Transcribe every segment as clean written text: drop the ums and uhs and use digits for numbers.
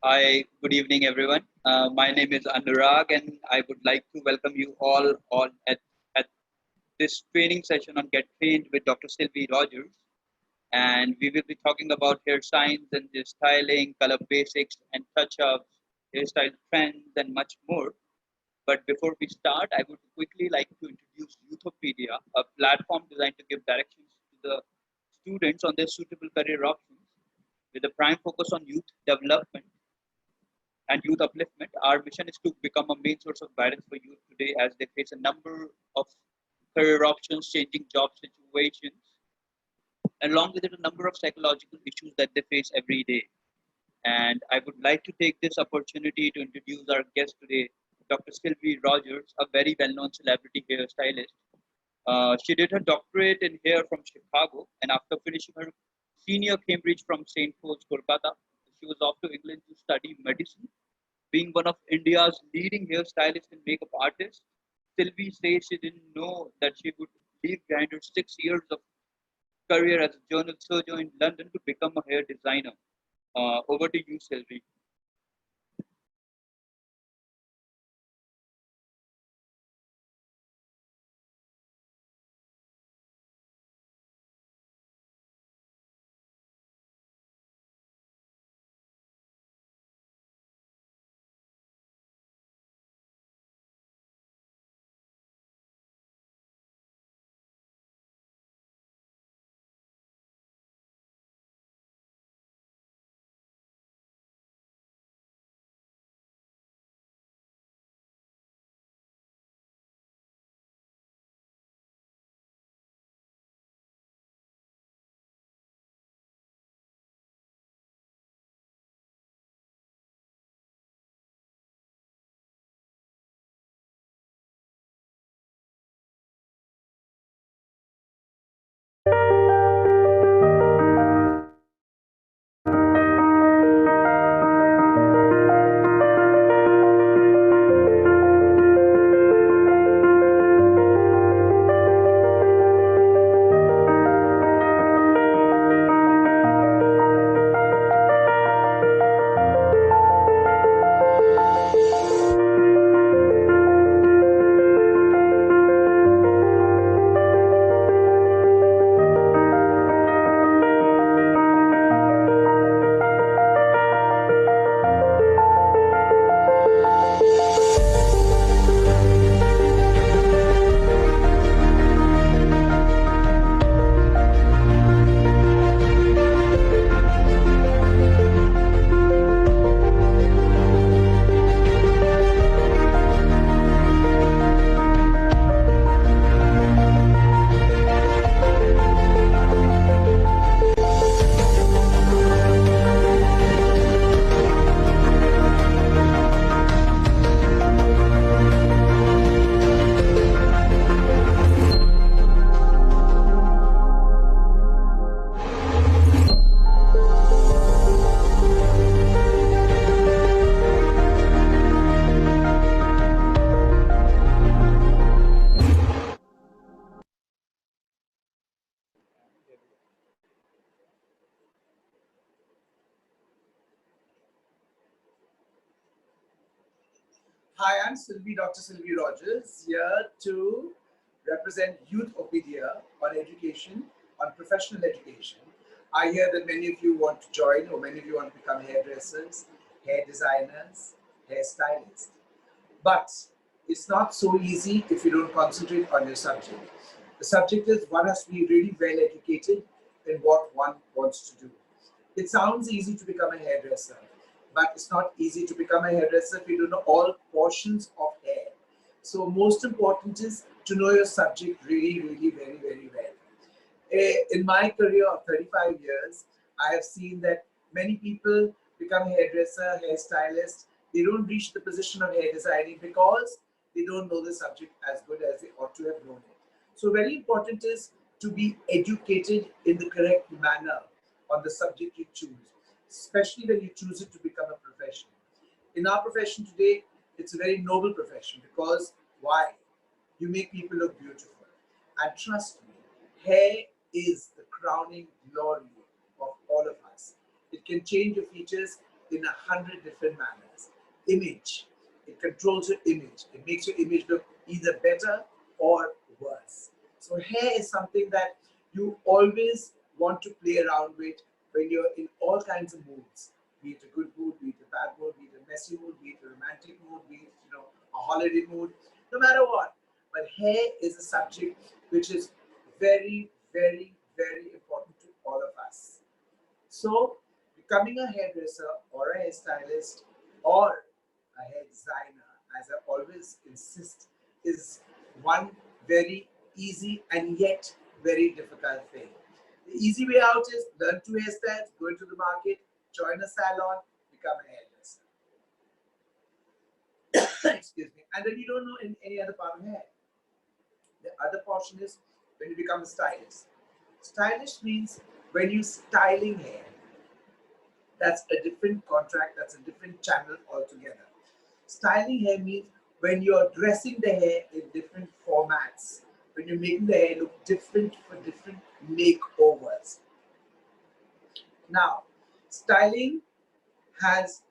Hi, good evening, everyone. My name is Anurag, and I would like to welcome you all at this training session on Get Trained with Dr. Sylvie Rogers. And we will be talking about hair science and hair styling, color basics and touch-ups, hairstyle trends, and much more. But before we start, I would quickly like to introduce Youthopedia, a platform designed to give directions to the students on their suitable career options with a prime focus on youth development and youth upliftment. Our mission is to become a main source of guidance for youth today as they face a number of career options, changing job situations, along with it, a number of psychological issues that they face every day. And I would like to take this opportunity to introduce our guest today, Dr. Sylvie Rogers, a very well known celebrity hairstylist. She did her doctorate in hair from Chicago, and after finishing her senior Cambridge from St. Paul's, Kolkata, she was off to England to study medicine. Being one of India's leading hairstylists and makeup artists, Sylvie says she didn't know that she would leave behind her 6 years of career as a journal surgeon in London to become a hair designer. Over to you, Sylvie. Hi, I'm Dr. Sylvie Rogers, here to represent Youthopedia on education, on professional education. I hear that many of you want to join, or many of you want to become hairdressers, hair designers, hair stylists. But it's not so easy if you don't concentrate on your subject. The subject is one has to be really well educated in what one wants to do. It sounds easy to become a hairdresser, but it's not easy to become a hairdresser if you don't know all portions of hair. So most important is to know your subject really, really very, very well. In my career of 35 years, I have seen that many people become hairdresser, hairstylist. They don't reach the position of hair designing because they don't know the subject as good as they ought to have known it. So very important is to be educated in the correct manner on the subject you choose, especially when you choose it to become a profession. In our profession today, it's a very noble profession because why? You make people look beautiful. And trust me, hair is the crowning glory of all of us. It can change your features in 100 different manners. Image. It controls your image. It makes your image look either better or worse. So hair is something that you always want to play around with when you're in all kinds of moods. Be it a good mood, be it a bad mood, be it a messy mood, be it a romantic mood, be it a holiday mood, no matter what. But hair is a subject which is very, very, very important to all of us. So, becoming a hairdresser or a hairstylist or a hair designer, as I always insist, is one very easy and yet very difficult thing. The easy way out is learn two hairstyles, go into the market, join a salon, become a hairdresser. Excuse me. And then you don't know any other part of hair. The other portion is when you become a stylist. Stylish means when you styling hair. That's a different contract, that's a different channel altogether. Styling hair means when you're dressing the hair in different formats, when you're making the hair look different for different makeovers. Now, styling has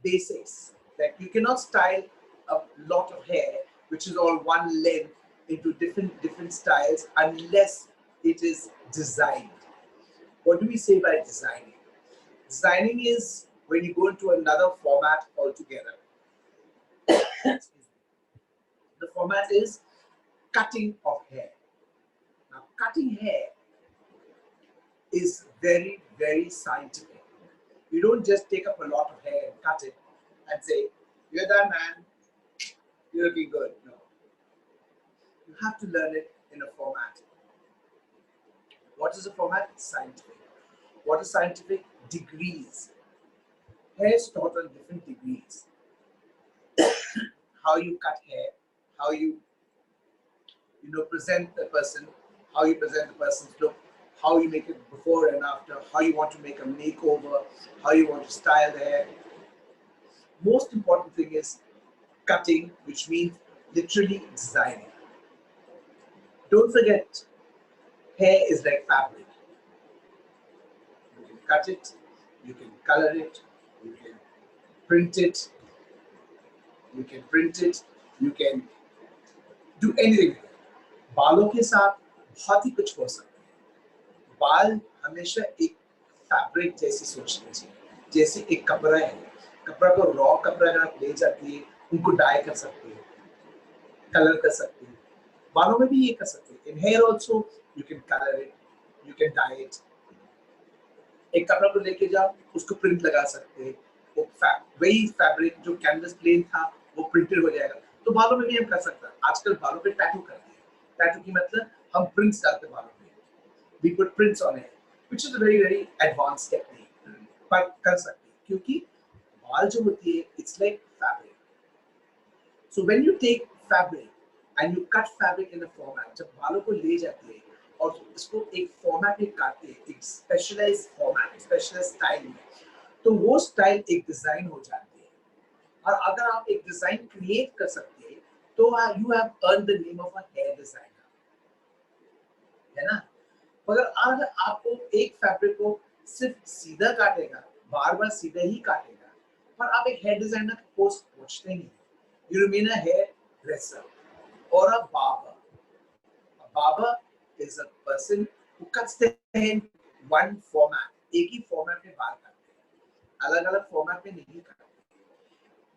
basics. Like you cannot style a lot of hair which is all one length into different styles unless it is designed. What do we say by designing? Designing is when you go into another format altogether. The format is cutting of hair. Now, cutting hair is very, very scientific. You don't just take up a lot of hair and cut it and say, "You're done, man. You're looking good." No. You have to learn it in a format. What is a format? Scientific. What is scientific? Degrees. Hair is taught on different degrees. How you cut hair, how you present the person, how you present the person's look, how you make it before and after, how you want to make a makeover, how you want to style the hair. Most important thing is cutting, which means literally designing. Don't forget, hair is like fabric. You can cut it, you can color it, you can print it, you can print it, you can do anything with it. बालों के साथ बहुत ही कुछ हो सकता है. बाल हमेशा एक फैब्रिक जैसी सोच लीजिए, जैसे एक कपड़ा है. कपड़ा को रॉ कपड़ा अगर आप ले जाते हैं, उनको डाई कर सकते हैं, कलर कर सकते हैं. बालों में भी ये कर सकते हैं. In hair also you can colour it, you can dye it. एक कपड़ा को लेके जाओ, उसको प्रिंट लगा सकते हैं. वो वही फैब्रिक जो कैनवस प्लेन था वो प्रिंटेड हो जाएगा. तो बालों में भी हम कर सकते हैं. आजकल बालों पे टैटू करते हैं. टैटू की मतलब हम प्रिंट्स डालते हैं बालों पे. We put prints on it, which is a very very advanced technique. पर कर सकते हैं क्योंकि बाल जो होती है, it's like fabric. So when you take fabric and you cut fabric in a format, जब बालों को ले जाते हैं और इसको एक फॉर्मेट में काटते हैं, एक स्पेशलाइज्ड फॉर्मेट, स्पेशलाइज्ड स्टाइल में, तो वो स्टाइल एक डिजाइन हो जाती है. और अगर आप एक डिजाइन क्रिएट कर सकते हैं तो you have earn the name of a hair designer, है ना. मगर अगर आपको एक फैब्रिक को सिर्फ सीधा काटेगा, बार बार सीधा ही काटेगा, पर आप एक हेयर डिजाइनर का पोस्ट पहुंचते नहीं. You remain a hairdresser और a barber. A barber is a person who cuts the hair in one format. एक ही फॉर्मेट में बाल काटते हैं, अलग अलग फॉर्मेट में नहीं काटते.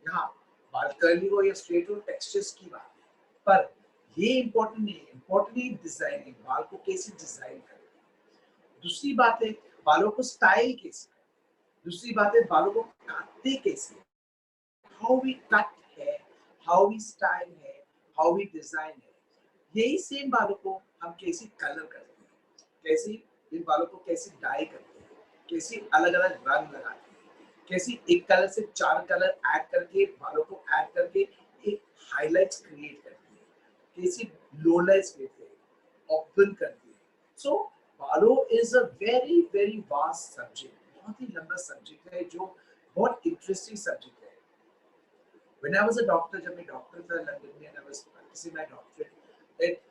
यहाँ बाल कर्ली हो या स्ट्रेट हो, टेक्सचर्स की बात है, पर ये इंपॉर्टेंट नहीं है. इंपॉर्टेंट डिजाइनिंग, बाल को कैसे डिजाइन करना. दूसरी बात है बालों को स्टाइल कैसे. दूसरी बात है बालों को काटते कैसे. हाउ वी कट है, हाउ वी स्टाइल है, हाउ वी डिजाइन है. यही सेम बालों को हम कैसे कलर करते हैं, कैसे इन बालों को कैसे डाई करते हैं, कैसे अलग अलग रंग लगाते हैं, कैसे एक कलर से चार कलर ऐड करके बालों को ऐड करके एक हाईलाइट्स क्रिएट करते हैं, कैसे लोलाइट्स देते हैं, ओपन करते हैं. सो बालों is a very very vast subject. बहुत ही लंबा सब्जेक्ट है जो बहुत इंटरेस्टिंग सब्जेक्ट है. When I was a doctor, जब मैं डॉक्टर था लंदन में, I was practicing my doctorate,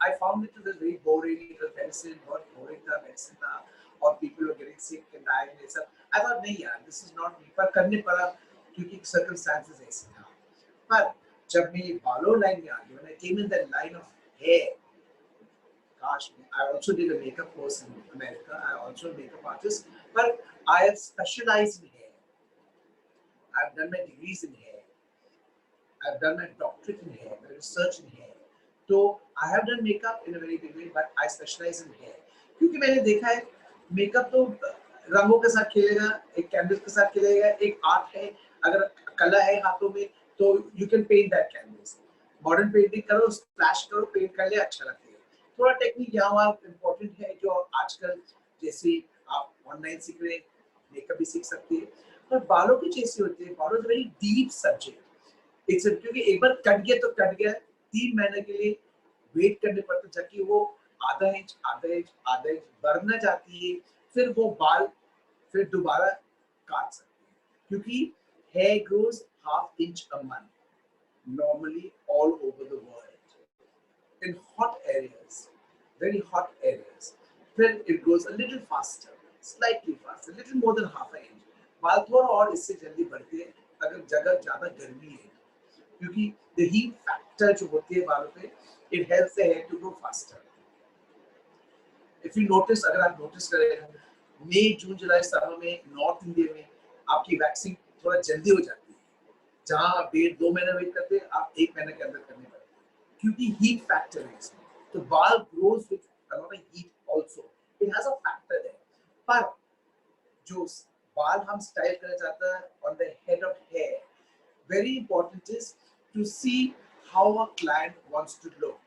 I found it was very boring. It was medicine, बहुत boring था, medicine था, और people were getting sick and dying and सब. I thought नहीं यार, this is not me. पर करने पड़ा क्योंकि circumstances ऐसे था. पर जब मैं ये बालों लाइन में आ गया, when I came in the line of hair, gosh, I also did a makeup course in America. I also a makeup artist, but I have specialized in hair. I've done my degrees in hair. I've done my doctorate in hair, my research in hair. So I have done makeup in a very big way, but I specialize in hair. क्योंकि मैंने देखा है makeup तो रंगों के साथ खेलेगा, एक कैनवस के साथ खेलेगा, एक आर्ट है. अगर कला है हाथों में तो you can paint that canvas. Modern painting करो, स्प्लैश करो, पेंट कर ले, अच्छा लगता है. थोड़ा टेक्निक यहाँ वहाँ इम्पोर्टेंट है जो आजकल जैसे आप ऑनलाइन सीख रहे हैं, मेकअप भी सीख सकते हैं. पर बालों की जैसी होती है, बालों वेरी डीप सब्जेक्ट. क्योंकि एक बार कट गया तो कट गया, 3 महीने के लिए वेट करने पड़ते ताकि वो आधा इंच बढ़ना जाती है, फिर वो बाल फिर दोबारा काट सकते हैं. क्योंकि hair grows half inch a month normally all over the world in hot areas, very hot areas. Then it goes a little faster, slightly faster, little more than half an inch. बाल थोड़ा और इससे जल्दी बढ़ते हैं अगर जगह ज्यादा गर्मी है, क्योंकि the heat factor जो होती है बालों पे, it helps the hair to grow faster. If you notice, अगर आप notice करें, मई जून जुलाई समय में नॉर्थ इंडिया में आपकी वैक्सिंग थोड़ा जल्दी हो जाती है. जहां आप 1.5-2 महीने वेट करते हैं, आप 1 महीने के अंदर करने पड़ते हैं, क्योंकि हीट फैक्टर है इसमें. तो बाल grows with a lot of heat also, it has a factor there. पर जो बाल हम स्टाइल करना चाहते हैं on the head of hair, very important is to see how a client wants to look.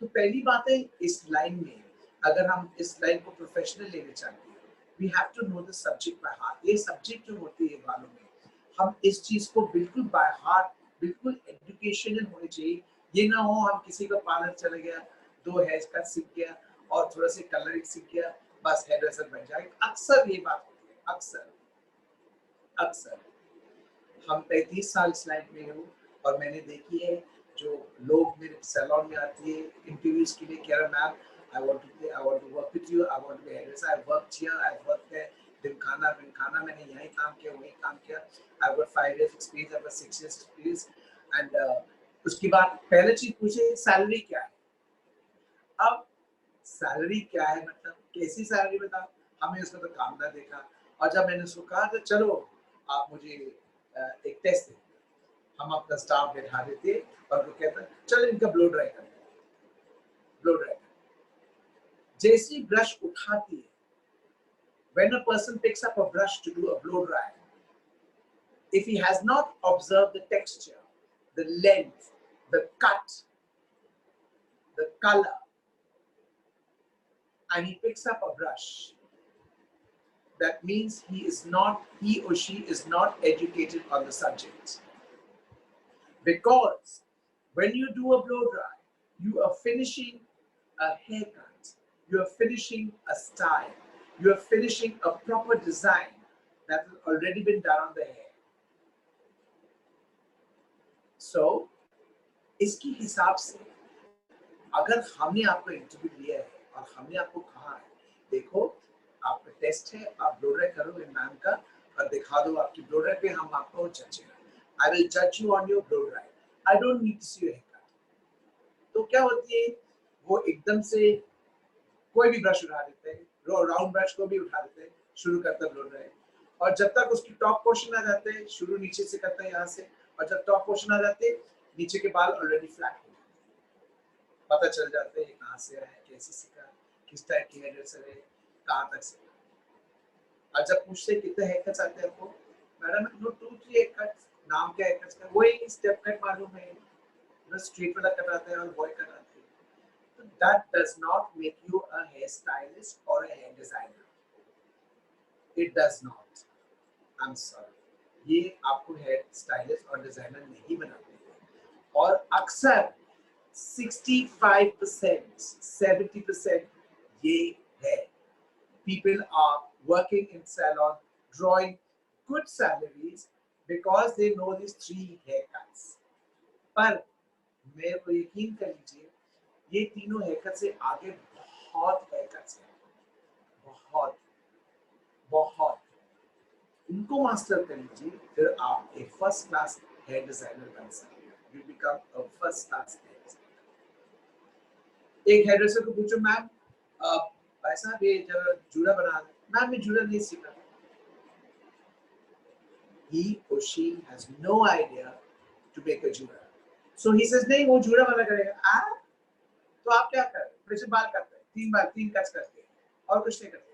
तो पहली बात है इस लाइन में, अगर हम इस लाइन को प्रोफेशनल लेना चाहते हैं, we have to know the subject by heart. ये सब्जेक्ट जो होती है बालों में, हम इस चीज को बिल्कुल बाय हार्ट, बिल्कुल एजुकेशनल होनी चाहिए. ये ना हो हम किसी का पार्लर चले गया, 2 हेयर कट सीख गया और थोड़ा सा कलरिंग सीख गया, बस हेयर ड्रेसर बन जाए. अक्सर ये बात होती है, अक्सर हम 35 साल इस लाइन में हूँ और मैंने देखी है जो लोग मेरे सैलून में आती है इंटरव्यूज के लिए, कह रहा ma'am I want to work with you, I want to be hairdresser, I've worked here, I've worked there, Gymkhana मैंने यहीं काम किया, वहीं काम किया, I've got 5 years experience, I've got 6 years experience, and उसके बाद पहले चीज पूछे सैलरी क्या है. अब सैलरी क्या है मतलब कैसी सैलरी बताओ, हमें उसका तो काम ना देखा. और जब मैंने उसको कहा तो चलो आप मुझे एक टेस्ट दें, हम अपना स्टाफ बैठा देते और वो कहता चलो इनका ब्लो ड्राई करते हैं. ब्लो ड्राई जैसी ब्रश उठाती है, when a person picks up a brush to do a blow dry, if he has not observed the texture, the length, the cut, the color, and he picks up a brush, that means he or she is not educated on the subject. Because when you do a blow dry, you are finishing a haircut, you are finishing a style, you are finishing a proper design that has already been done on the hair. So, इसकी हिसाब से अगर हमने आपको interview लिया है और हमने आपको कहा है देखो आपका टेस्ट है, आप ब्लो ड्राई करो इन मैम का और दिखा दो आपकी ब्लो ड्राई पे, हम आपको जजेगा. आई विल जज you on your blow dry, I don't need to see your hair cut. तो क्या होती है वो एकदम से कोई भी ब्रश उठा देते हैं, राउंड ब्रश को भी उठा देते हैं, शुरू करता है ब्लो ड्राई, और जब तक उसकी टॉप पोर्शन आ जाते हैं, शुरू नीचे से करता है यहाँ से, और जब टॉप पोर्शन आ जाते हैं नीचे के बाल ऑलरेडी फ्लैट हो जाते हैं. पता चल जाते हैं कहाँ से आया, कैसे सीखा, किस टाइप की हेयर ड्रेसर है, कहाँ तक सीखा. और जब पूछते कितने हेयर कट्स आते हैं आपको, मैडम नो 2-3 हेयर कट्स. नाम क्या हेयर कट्स का, वही स्टेप कट मालूम है, बस स्ट्रेट वाला कट आता है और बॉय कट आता है. That does not make you a hairstylist or a hair designer. It does not. I'm sorry. ये आपको हेयर स्टाइलिस्ट और डिजाइनर नहीं बनाते हैं. और अक्सर 65%, 70% ये है. People are working in salon, drawing good salaries because they know these 3 haircuts. पर मेरे को यकीन कर लीजिए ये तीनों हेयरकट से आगे बहुत हेयरकट्स हैं, बहुत उनको मास्टर कर लीजिए, फिर आप एक फर्स्ट क्लास हेयर डिजाइनर बन सकते हैं। You become a first class hair designer. एक हेयर ड्रेसर को पूछो, मैम भाई साहब ये जब जूड़ा बना, मैम मैं जूड़ा नहीं सीखा। He or she has no idea to make a jura. So he says नहीं वो जूड़ा वाला करेगा। तो आप क्या कर रहे हैं? प्रेशर बाल करते हैं, 3 बार 3 कट्स करते हैं और कुछ नहीं करते।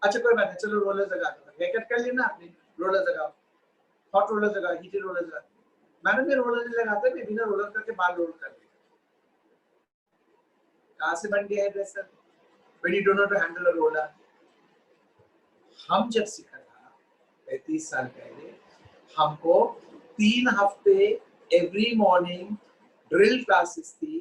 अच्छा कोई बात नहीं, चलो रोलर लगा दो, हेयर कट कर लेना आपने, रोलर लगाओ, हॉट रोलर लगाओ, हीटेड रोलर लगाओ। मैंने भी रोलर नहीं लगाते, मैं बिना रोलर करके बाल रोल कर देता। कहाँ से बन गया है dresser? When you don't know to handle a roller. हम जब सीखा था 35 साल पहले, हमको 3 हफ्ते एवरी मॉर्निंग ड्रिल क्लासेस थी।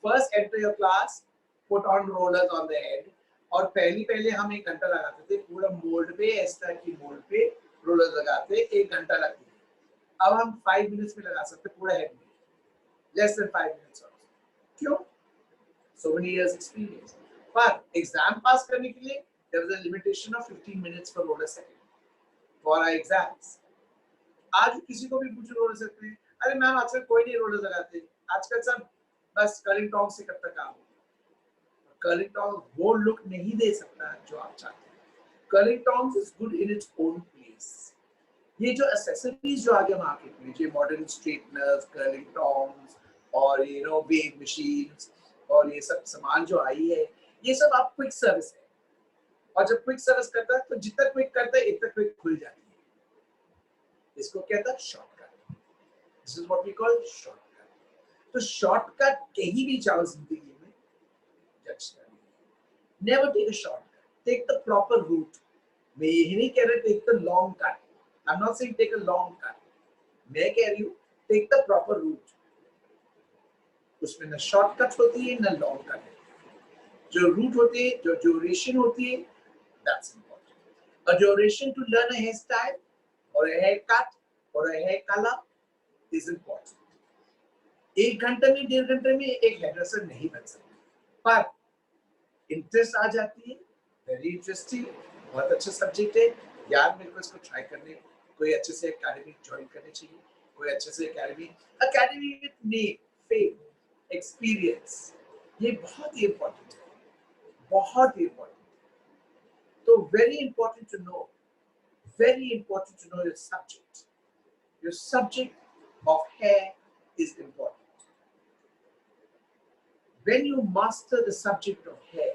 First enter your class, put on rollers on the head, और पहले हम 1 घंटा लगाते थे पूरा मोल्ड पे, इस तरह की मोल्ड पे रोलर्स लगाते, 1 घंटा लगती थी। अब हम 5 मिनट्स में लगा सकते पूरा हेड में, लेस देन 5 मिनट्स। क्यों? So many years experience. पर एग्जाम पास करने के लिए there was a limitation of 15 minutes per roller second for our exams. आज किसी को भी पूछ रोलर सकते हैं, अरे मैम आजकल कोई नहीं रोलर लगाते, आजकल सब बस कर्लिंग टॉन्ग से करता काम। कर्लिंग टॉन्ग वो लुक नहीं दे सकता जो आप चाहते हैं। Curling tong is good in its own place. ये जो एक्सेसरीज जो आगे मार्केट में, जो मॉडर्न स्ट्रेटनर्स, कर्लिंग टॉन्ग्स और वेव मशीन्स और ये सब सामान जो आई है, ये सब आप क्विक सर्विस है। और जब क्विक सर्विस करता है तो जितना क्विक करता है इतना क्विक खुल जाती है। इसको कहता है shortcut. This is what we call shortcut. तो शॉर्टकट कहीं भी जाओ जिंदगी में, जज करिए। Never take a shortcut, take the proper route. मैं यही नहीं कह रहा take the long cut, I am not saying take a long cut, मैं कह रही हूँ टेक द प्रॉपर रूट। उसमें न शॉर्टकट होती है न लॉन्ग कट। जो रूट होती है, जो ड्यूरेशन होती है, that's important. A duration to learn a hair style और अ हेयर कट और a hair colour is important. 1 घंटे में 1.5 घंटे में एक हेयर ड्रेसर नहीं बन सकता, पर इंटरेस्ट आ जाती है, वेरी इंटरेस्टिंग, बहुत अच्छा सब्जेक्ट है यार, मेरे को इसको ट्राई करने, कोई अच्छे से एकेडमी ज्वाइन करनी चाहिए, कोई अच्छे से academy with name, fame, experience, ये बहुत ही इंपॉर्टेंट है, बहुत ही इंपॉर्टेंट। तो very important to know, very important to know your subject. Your subject of hair is important. When you master the subject of hair,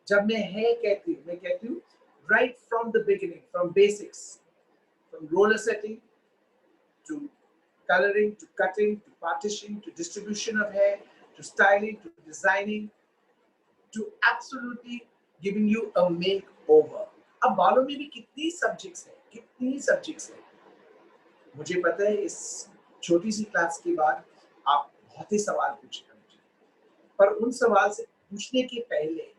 जब मैं hair कहती हूँ, मैं कहती हूँ right from the beginning, from basics, from roller setting to coloring to cutting to partitioning to distribution of hair to styling to designing to absolutely giving you a makeover. अब बालों में भी कितनी सब्जेक्ट्स हैं, कितनी सब्जेक्ट्स हैं। मुझे पता है इस छोटी सी क्लास के बाद आप बहुत ही सवाल पूछेंगे मुझे, पर उन सवाल से पूछने के पहले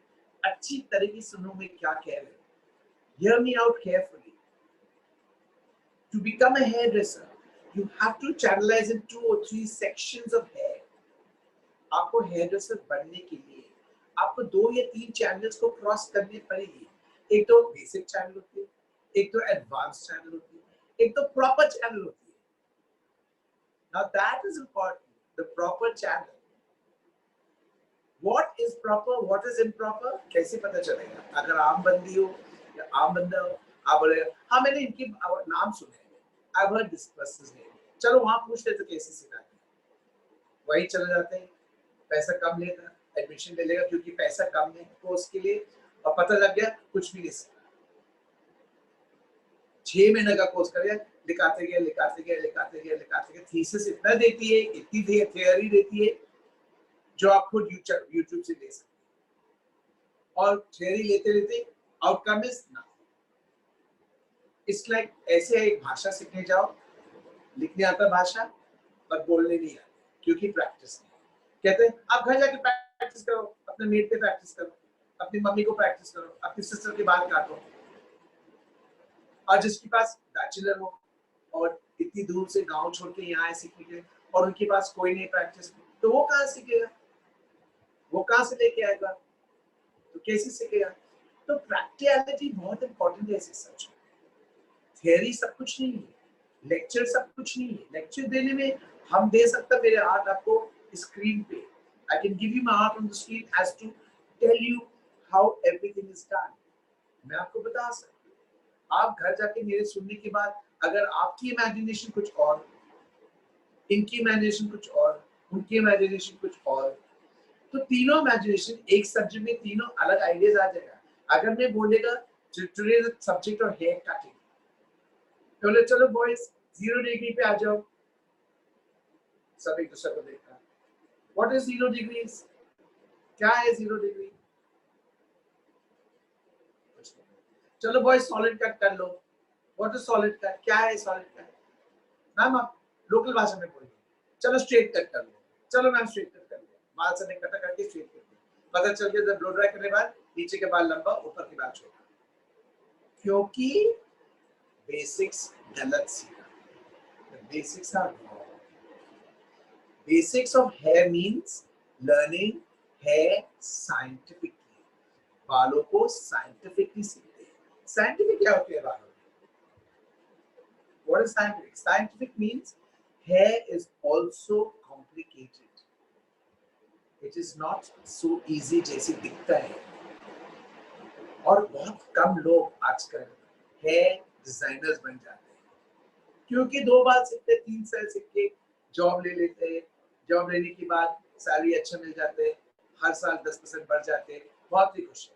अच्छी तरीके से सुनो मैं क्या कह रहा हूँ। Hear me out carefully. To become a hairdresser, you have to channelize in 2 or 3 sections of hair. आपको हेयरड्रेसर बनने के लिए आपको 2 या 3 चैनल्स को क्रॉस करनी पड़ेगी। एक तो बेसिक चैनल होती है, एक तो एडवांस चैनल होती है, एक तो प्रॉपर चैनल होती है। Now that is important, the proper channel. What is proper, what is improper, कैसे पता चलेगा? अगर आम बंदी हो या आम बंदा हो, आप बोले हाँ मैंने इनके नाम सुने, I've heard this person's name, चलो वहां पूछ ले तो कैसे सिखाते हैं, वही चले जाते हैं, पैसा कम लेगा, एडमिशन ले लेगा क्योंकि पैसा कम है कोर्स के लिए, और पता लग गया कुछ भी नहीं सीखा। 6 महीने का कोर्स कर लिखाते गए, थीसिस इतना देती है, इतनी थियरी देती है जो आप खुद यूट्यूब से ले सकते हैं, और थियरी लेते लेते outcome is nothing. It's like ऐसे एक भाषा सीखने जाओ, लिखने आता भाषा पर बोलने नहीं आता क्योंकि प्रैक्टिस नहीं। कहते हैं आप घर जाके प्रैक्टिस करो, अपने मेट पे प्रैक्टिस करो, अपनी मम्मी को प्रैक्टिस करो, अपनी सिस्टर के बाल काटो। और जिसके पास बैचलर हो और इतनी दूर से गांव छोड़ के यहाँ आए सीखने के लिए, और उनके पास कोई नहीं प्रैक्टिस, तो वो कहाँ सीखेगा, वो कहाँ से लेके आएगा, तो कैसे सीखेगा? तो प्रैक्टिकलिटी बहुत इंपॉर्टेंट है इस सच में। थियरी सब कुछ नहीं है, लेक्चर सब कुछ नहीं है। लेक्चर देने में हम दे सकते मेरे आर्ट आपको स्क्रीन पे, I can give you my art on the screen as to tell you how everything is done. मैं आपको बता सकता हूँ। आप घर जाके मेरे सुनने के बाद अगर आपकी इमेजिनेशन कुछ और, इनकी इमेजिनेशन कुछ और, उनकी इमेजिनेशन कुछ और, तो तीनों इमेजिनेशन एक सब्जेक्ट में तीनों अलग आइडियाज आ जाएगा। अगर मैं बोलेगा today the subject of hair cutting, तो चलो बॉयज 0 डिग्री पे आ जाओ, सब एक दूसरे को देखा, व्हाट इज 0 डिग्रीज, क्या है 0 डिग्री, चलो बॉयज सॉलिड कट कर लो, व्हाट इज सॉलिड कट, क्या है सॉलिड कट, मैम आप लोकल भाषा में बोलिए, चलो स्ट्रेट कट कर लो, चलो मैम स्ट्रेट कट कर लो, बाल से नहीं कटा करके स्ट्रेट कर लो, पता चल गया जब ब्लो ड्राई करने के बाद नीचे के बाल लंबा, ऊपर के बाल छोटा, क्योंकि बेसिक्स गलत सीखा। The basics are wrong. Basics of hair means learning hair scientifically. बालों को scientifically सीखते हैं। Scientific क्या होती है बालों में? What is scientific? Scientific means hair is also complicated. It is not so easy जैसे दिखता है। और बहुत कम लोग आजकल hair designers बन जाते हैं, क्योंकि 2 बार सीखते, 3 साल सीख के जॉब ले लेते हैं, जॉब लेने के बाद सैलरी अच्छा मिल जाते हैं, हर साल 10% बढ़ जाते हैं, बहुत ही खुश है।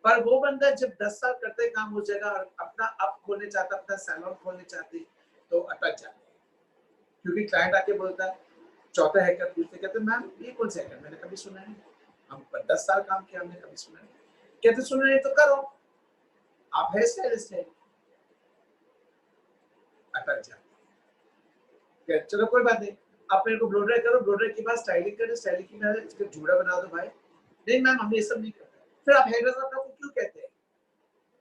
पर वो बंदा जब 10 साल करते काम हो जाएगा और अपना अप खोलने चाहता, अपना सैलून खोलने चाहते, तो अटक जाते हैं, क्योंकि क्लाइंट आके बोलता है, चौथा हैकर पूछते, कहते मैम ये कौन सा हैकर, मैंने कभी सुना नहीं, हम 10 साल काम किया, हमने कभी सुना नहीं। कहते सुना नहीं तो करो, आप हेयर स्टाइलिस्ट है, अटक जाते हैं। चलो कोई बात नहीं, आप मेरे को ब्लो ड्राई करो, ब्लो ड्राई के बाद स्टाइलिंग करो, स्टाइलिंग के बाद इसका जूड़ा बना दो भाई, नहीं मैम हम ये सब नहीं करते। फिर आप हेयर ड्रेसर को क्यों कहते हैं?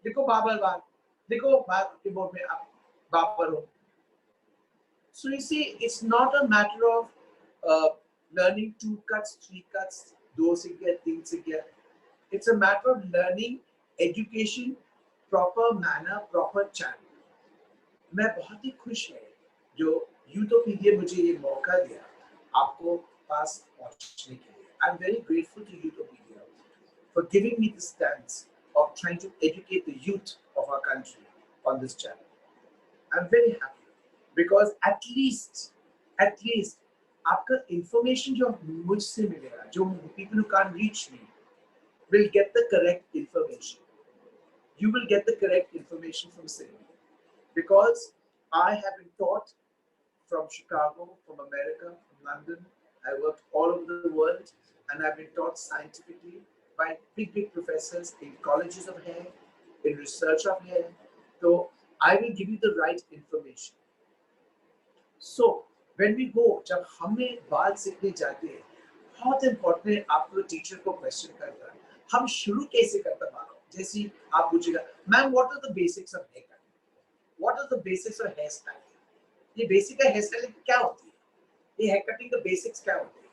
देखो बाबर बार, देखो बार के बोर्ड में आप बाबर हो। So you see, it's not a matter of learning 2 cuts, 3 cuts, 2 सीख गया, 3 सीख गया। It's a matter of learning education, proper manner, proper channel. मैं बहुत ही खुश है जो यूटोपीडिया मुझे ये मौका दिया आपको पास पहुंचने के लिए। I'm very grateful to Utopedia for giving me this chance of trying to educate the youth of our country on this channel. I'm very happy because at least आपका information जो मुझसे मिलेगा, जो people who can't reach me will get the correct information. You will get the correct information from Sydney, because I have been taught from Chicago, from America, from London. I worked all over the world, and I've been taught scientifically by big professors in colleges of hair, in research of hair. So I will give you the right information. So when we go, जब हमें बाल सीखने जाते हैं, बहुत important है आपको teacher को क्वेश्चन करना है, हम शुरू कैसे करते हैं बालों। जैसे आप पूछेगा, ma'am what are the basics of hair cutting, what are the basics of hair styling, ये बेसिक है हेयर स्टाइलिंग क्या होती है, ये हेयर कटिंग का बेसिक्स क्या होती है।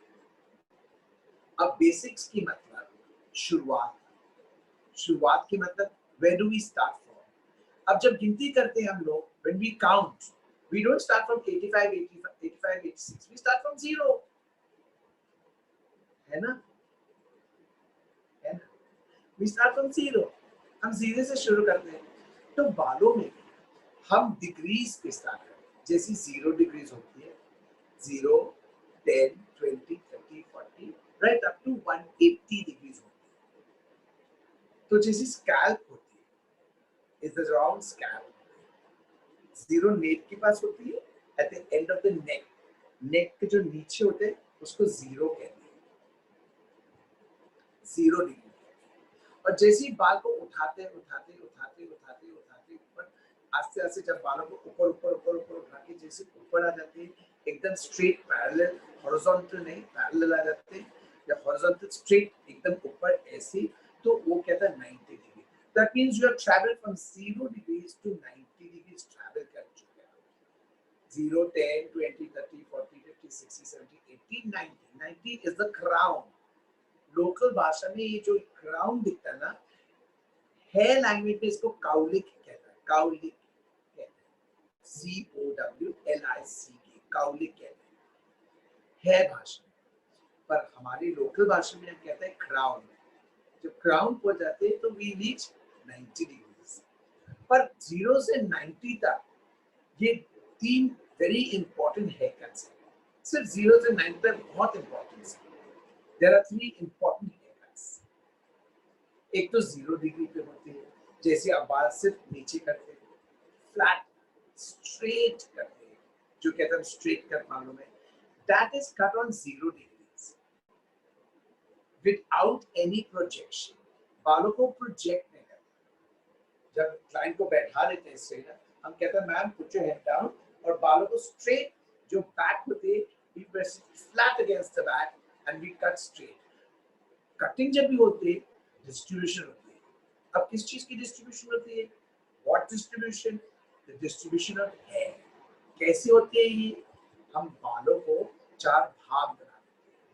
अब बेसिक्स की मतलब शुरुआत की मतलब where do we start from। अब जब गिनती करते हैं हम लोग, when we count, we don't start from 85, 86, we start from 0, है ना, we start from 0, हम 0 से शुरू करते हैं। तो बालों में हम डिग्रीज पे स्टार्ट करते हैं, जैसी 0 डिग्रीज होती है, 0, 10, 20, 30, 40, राइट अप टू 180 डिग्रीज होती है। तो जैसी स्कैल्प होती है, is the round scalp, 0 neck के पास होती है, at the end of the neck, neck के जो नीचे होते हैं उसको 0 कहते हैं, 0 डिग्री। और जैसे ही बाल को उठाते ऊपर, आस्ते आस्ते जब बालों को ऊपर उठा के जैसे ऊपर आ जाते हैं, एकदम स्ट्रेट पैरेलल, हॉरिजॉन्टल नहीं पैरेलल आ जाते हैं, या हॉरिजॉन्टल स्ट्रेट एकदम ऊपर ऐसे, तो वो कहता है 90 degree. That means you have travelled from 0 degrees to 90 degrees travel कर चुके हैं। 0, 10, 20, 30, 40, 50, 60, 70, 80, 90, 90 इज द क्राउन। लोकल भाषा में ये जो क्राउन दिखता है ना, हेयर लैंग्वेज में इसको काउलिक कहता है, काउलिक कहते हैं, COWLIC, काउलिक कहते हैं, है भाषा। पर हमारी लोकल भाषा में हम कहते हैं क्राउन। जब क्राउन पर जाते हैं तो वी रीच 90 डिग्रीज। पर 0 से 90 तक ये 3 वेरी इंपॉर्टेंट हेयर कट्स हैं। सिर्फ 0 से 90 तक बहुत इंपॉर्टेंट है। There are 3 important hair cuts. एक तो 0 डिग्री पे होती है, जैसे आप बाल सिर्फ नीचे करते हैं, फ्लैट स्ट्रेट करते हैं, जो कहते हैं स्ट्रेट कट मालूम है, that is cut on 0 degrees without any projection. बालों को प्रोजेक्ट नहीं करते। जब क्लाइंट को बैठा देते हैं इससे ना, हम कहते हैं ma'am put your head down, और बालों को स्ट्रेट, जो बैक होते हैं we press flat against the back and we cut straight. Cutting जब भी होती है डिस्ट्रीब्यूशन होती है। अब किस चीज की डिस्ट्रीब्यूशन होती है? What distribution? The distribution of hair. कैसे होती है ये? हम बालों को 4 भाग बना देते हैं।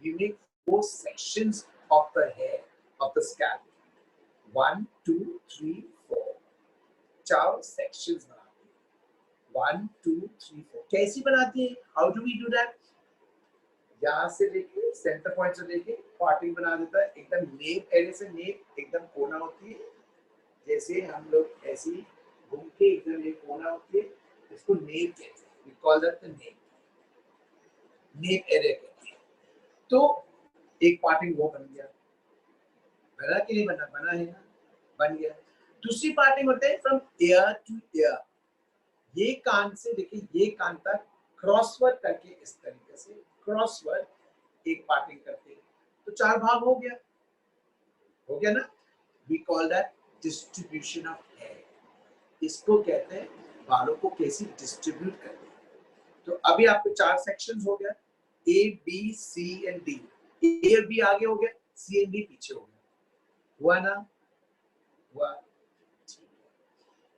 We make 4 sections of the hair of the scalp. 1 2 3 4 4 sections बनाते हैं। 1 2 3 4 कैसे बनाते हैं? How do we do that? यहाँ से लेके सेंटर पॉइंट से लेके पार्टिंग बना देता है, एकदम नेप एरिया से नेप एकदम कोना होती है, जैसे हम लोग ऐसे ही घूम के एकदम एक कोना होती है, इसको नेप कहते हैं। We call that the nape, nape area कहते हैं। तो एक पार्टिंग वो बन गया, बना कि नहीं बना? बना है ना, बन गया। दूसरी पार्टिंग होते हैं फ्रॉम ईयर टू ईयर। ये कान से देखिए ये कान तक क्रॉसवर्ड करके इस तरीके से क्रॉसवर्ड एक पार्टिंग करते हैं, तो 4 भाग हो गया, हो गया ना। We call that distribution of hair. इसको कहते हैं बालों को कैसे डिस्ट्रीब्यूट करते हैं। तो अभी आपके 4 सेक्शंस हो गया, A B C and D. A और बी आगे हो गया, सी एंड डी पीछे हो गया, हुआ ना? हुआ।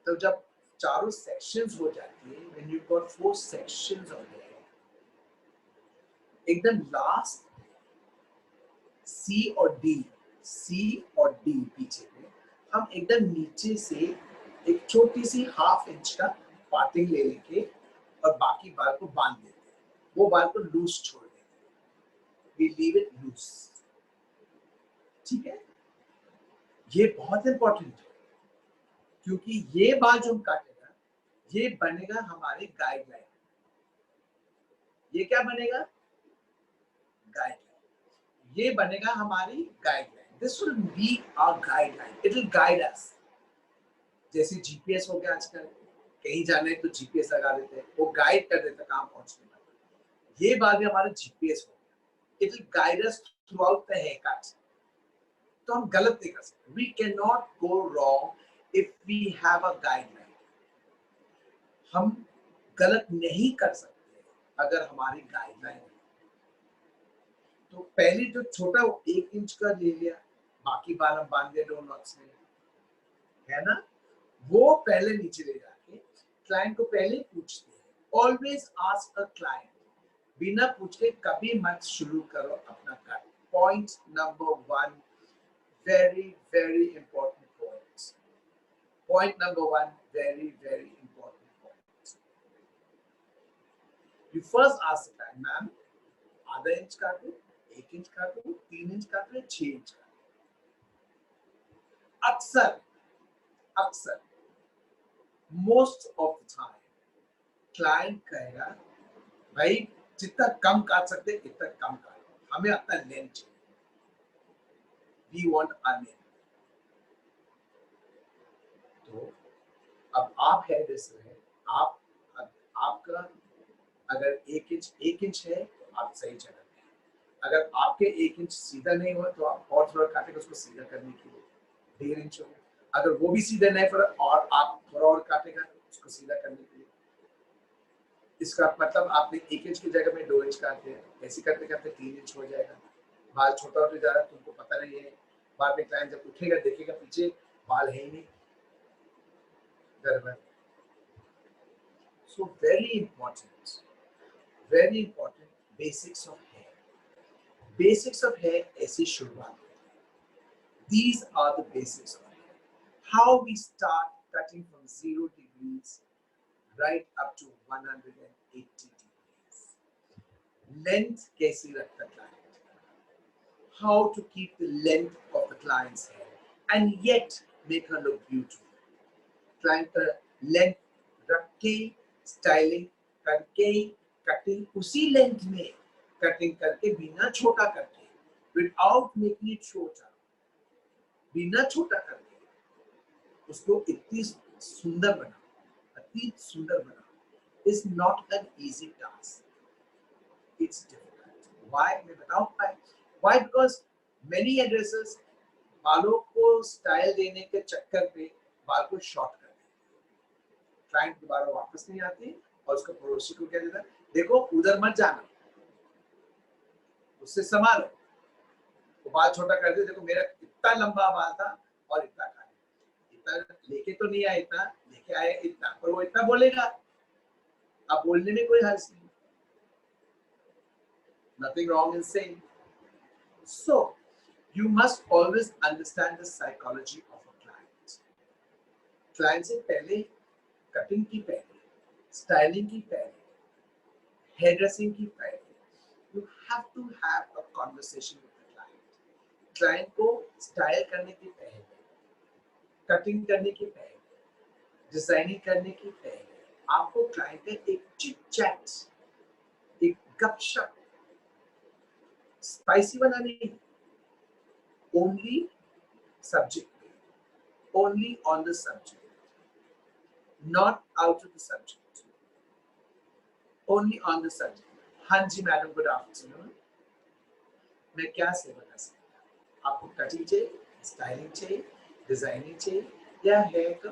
तो जब चारों सेक्शंस हो जाती है, when you got 4 sections of hair, एकदम लास्ट सी और डी, सी और डी पीछे में हम एकदम नीचे से एक छोटी सी 1/2 इंच का पार्टिंग ले लेके और बाकी बाल को बांध देते हैं। वो बाल को लूज छोड़ देते हैं, वी लीव इट लूज। ठीक है, ये बहुत इंपॉर्टेंट है, क्योंकि ये बाल जो हम काटेगा ये बनेगा हमारे गाइडलाइन। ये क्या बनेगा? गाइडलाइन। ये बनेगा हमारी guideline. This will be our guideline, it will guide us. जैसे जीपीएस हो गया आजकल, कहीं जाना है तो जीपीएस लगा देते हैं, वो गाइड कर देता है कहाँ पहुंचने का। ये बात भी हमारा जीपीएस हो गया, it will guide us throughout the hair cut. तो हम गलत नहीं कर सकते, we can not go wrong if we have a guideline. हम गलत नहीं कर सकते अगर हमारी गाइडलाइन है। तो पहले जो छोटा 1 इंच का ले लिया, बाकी बाल हम बांध दिया 2 नॉट्स में, है ना? वो पहले नीचे ले जाके क्लाइंट को पहले पूछते हैं। ऑलवेज आस्क अ क्लाइंट, बिना पूछ के कभी मत शुरू करो अपना cut. Point number 1, very very important point. Point number 1, very very important point. You first ask the client, ma'am, आधा इंच काटूं, 1 इंच काटूं, 3 इंच काटूं, 6 इंच काटूं? अक्सर अक्सर most of the time client कहेगा भाई जितना कम काट सकते इतना कम काटो, हमें अपना लेंथ चाहिए, वी वांट आवर लेंथ। तो अब आप हेयर ड्रेसर है, आप आपका अगर 1 इंच है तो आप सही जगह पे हैं। अगर आपके 1 इंच सीधा नहीं हुआ तो आप और थोड़ा काटेंगे उसको सीधा करने के लिए, 1.5 इंच हो गया। अगर वो भी सीधा नहीं पड़ा और आप थोड़ा और काटेगा उसको सीधा करने के लिए, इसका मतलब आपने 1 इंच की जगह में 2 इंच काट दिया, ऐसे करते करते 3 इंच हो जाएगा। बाल छोटा होते जा रहा है, तुमको पता नहीं है, बाद में क्लाइंट जब उठेगा देखेगा पीछे बाल है ही नहीं। So very important basics of hair. Basics of hair ऐसी शुरुआत होती है। These are the basics of hair. How we start cutting from 0 degree degrees right up to 180 degrees. Length कैसी रखता client, how to keep the length of the client's hair and yet make her look beautiful. Client का length रख के styling करके cutting उसी length में cutting करके बिना छोटा करके without making it shorter, बिना छोटा करके उसको इतनी सुंदर बना, अति सुंदर बना is not an easy task. It's difficult. Why? मैं बताऊं why? Because many hairdressers बालों को स्टाइल देने के चक्कर पे बाल को शॉर्ट कर देते, क्लाइंट दोबारा वापस नहीं आती और उसका पड़ोसी को क्या देता, देखो उधर मत जाना, उससे संभालो, वो बाल छोटा कर दे, देखो मेरा इतना लंबा बाल था और इतना काला, इतना लेके तो नहीं आया, इतना लेके आया इतना, पर वो इतना बोलेगा, अब बोलने में कोई हर्ज नहीं, nothing wrong in saying. So you must always understand the psychology of a client. Client से पहले कटिंग की पहले, स्टाइलिंग की पहले, हेयर ड्रेसिंग की पहले, you have to have a conversation with the client. Client को स्टाइल करने की पहले, कटिंग करने की पहले, डिजाइनिंग करने की पहले आपको क्लाइंट का एक चिट चैट, एक गपशप, स्पाइसी वाला नहीं, only subject, only on the subject, not out of the subject, only on the subject. हाँ जी मैडम, गुड आफ्टरनून, मैं क्या सेवा कर सकता हूँ? आपको कटिंग चाहिए, स्टाइलिंग चाहिए, डिजाइनिंग चाहिए, या हेयर का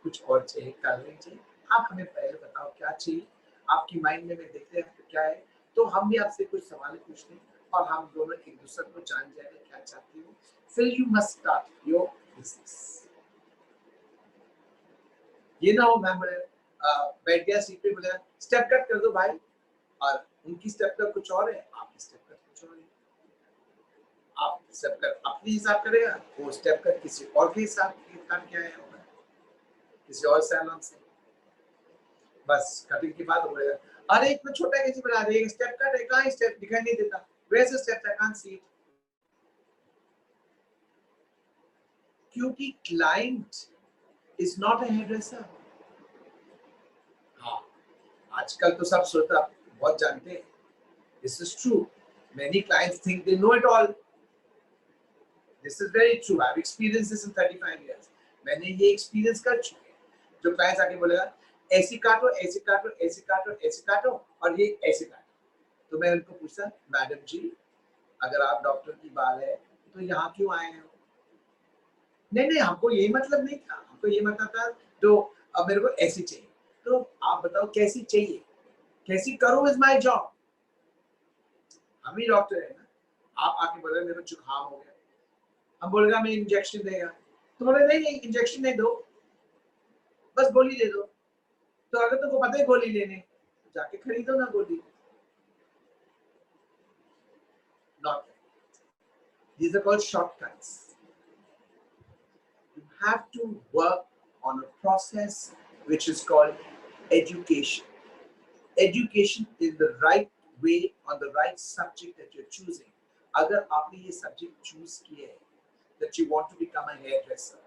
कुछ और चाहिए, कलरिंग चाहिए? आप हमें पहले बताओ क्या चाहिए, आपकी माइंड में देखते हैं क्या है, तो हम भी आपसे कुछ सवाल पूछते हैं और हम दोनों एक दूसरे को जान जाएंगे क्या चाहती हो, फिर you must start your business. ये ना हो मैम बैठ गया सीट पे, बोला स्टेप कट कर दो भाई, और उनकी स्टेप कट कुछ और है, आपकी स्टेप कट कुछ और है, आप स्टेप कट अपने हिसाब करेगा, वो स्टेप कट किसी और के हिसाब क्या है होगा, किसी और सैलून से, बस कटिंग की बात हो रही है, अरे इतना छोटा कैसे बना रही है, स्टेप कट है, कहाँ स्टेप दिखाई नहीं देता, वैसे step I can't see it, क्योंकि client is not a hairdresser. हाँ, आजकल तो सब श्रोता बहुत जानते हैं, this is true, many clients think they know it all, this is very true, I have experienced this in 35 years, मैंने ये एक्सपीरियंस कर चुके हैं, जो क्लाइंट्स आके बोलेगा ऐसी काटो, ऐसी काटो, ऐसी काटो, ऐसी काटो, और ये ऐसे काटो, तो मैं उनको पूछता, मैडम जी अगर आप डॉक्टर की बाल है तो यहाँ क्यों आए हो? नहीं हमको यही मतलब नहीं था, हमको ये मतलब था जो अब मेरे को ऐसी चाहिए, तो आप बताओ कैसी चाहिए, कैसी करूं, इज माय जॉब, हम ही डॉक्टर है ना, आप आके बोले मेरे को जुकाम हो गया, हम बोलेगा मैं इंजेक्शन देगा, तो बोले नहीं इंजेक्शन नहीं दो, बस गोली दे दो, तो अगर तुमको पता है गोली लेने, तो जाके खरीदो ना गोली, not these are called shortcuts. You have to work on a process which is called education. Education in the right way, on the right subject that you're choosing. अगर आपने ये subject choose किया है, that you want to become a hairdresser,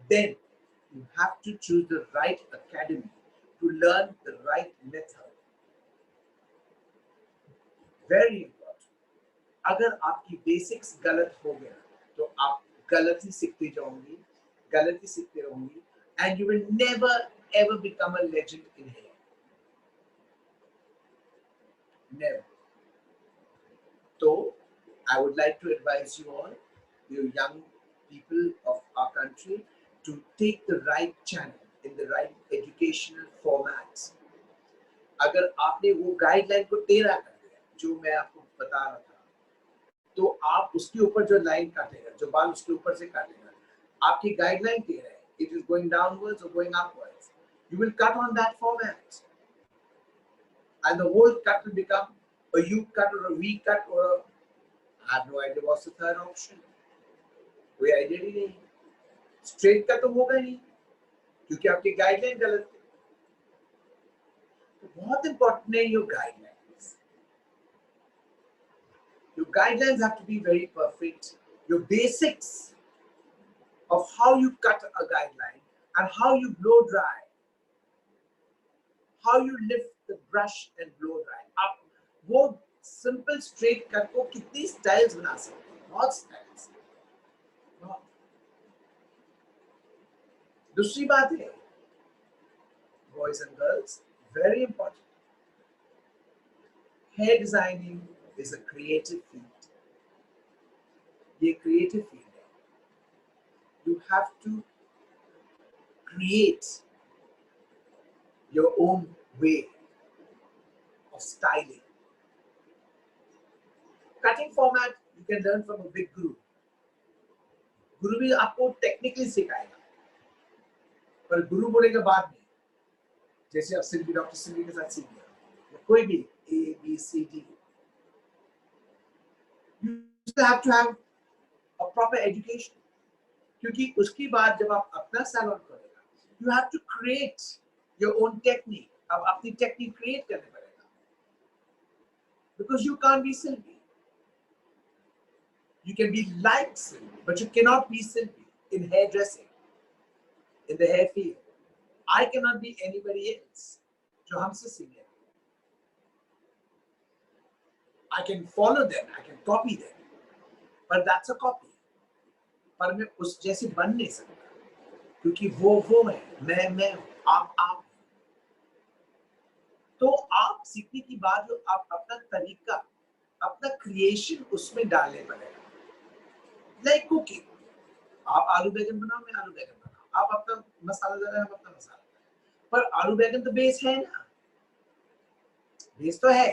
then you have to choose the right academy to learn the right method. Very important. अगर आपकी basics गलत हो गया तो आप गलती सीखते जाओगे, गलती सीखते रहोगे, and you will never ever become a legend in hair. Never. So I would like to advise you all, you young people of our country, to take the right channel in the right educational formats. अगर आपने वो guideline को टेढ़ा कर दिया जो मैं आपको बता रहा था, तो आप उसके ऊपर जो लाइन काटेगा, जो बाल उसके ऊपर से काटेगा, आपकी गाइडलाइन टेढ़ा है, it is going downwards or going upwards, you will cut on that format and the whole cut will become a U cut or a V cut or a, I have no idea what's the third option, कोई idea ही नहीं, straight का तो होगा नहीं, क्योंकि आपकी guideline गलत है। तो बहुत इंपॉर्टेंट है your guidelines. Your guidelines have to be very perfect. Your basics of how you cut a guideline and how you blow dry, how you lift the brush and blow dry. आप वो simple straight cut को कितनी styles बना सकते हैं? बहुत styles. दूसरी बात है, boys and girls, very important. Hair designing is a creative field. ये creative field है. You have to create your own way of styling. Cutting format you can learn from a big guru. गुरु भी आपको technically सिखाएगा, पर गुरु बोलेगा बाद में, जैसे आप सिल्वी डॉक्टर सिल्वी के साथ सीख गया, या कोई भी ABCD. You have to have a proper education. क्योंकि उसके बाद जब आप अपना सैलून करेगा, you have to create your own technique. अब अपनी टेक्निक क्रिएट करने पड़ेगा, because you can't be Sylvie. You can be like Sylvie, but you cannot be Sylvie in hairdressing, in the hair field. I cannot be anybody else. जो हमसे senior. I can follow them, I can copy them, but that's a copy. पर मैं उस जैसे बन नहीं सकता, क्योंकि वो है, मैं हूँ, आप. तो आप सीखने की बाद जो आप अपना तरीका, अपना क्रिएशन उसमें डालने पड़ेगा. लाइक कुकिंग, आप आलू बैगन बनाओ, मैं आलू बैगन बनाओ, आप अपना मसाला डालें, हम अपना मसाला डालें, पर आलू बैगन तो बेस है ना, बेस तो है.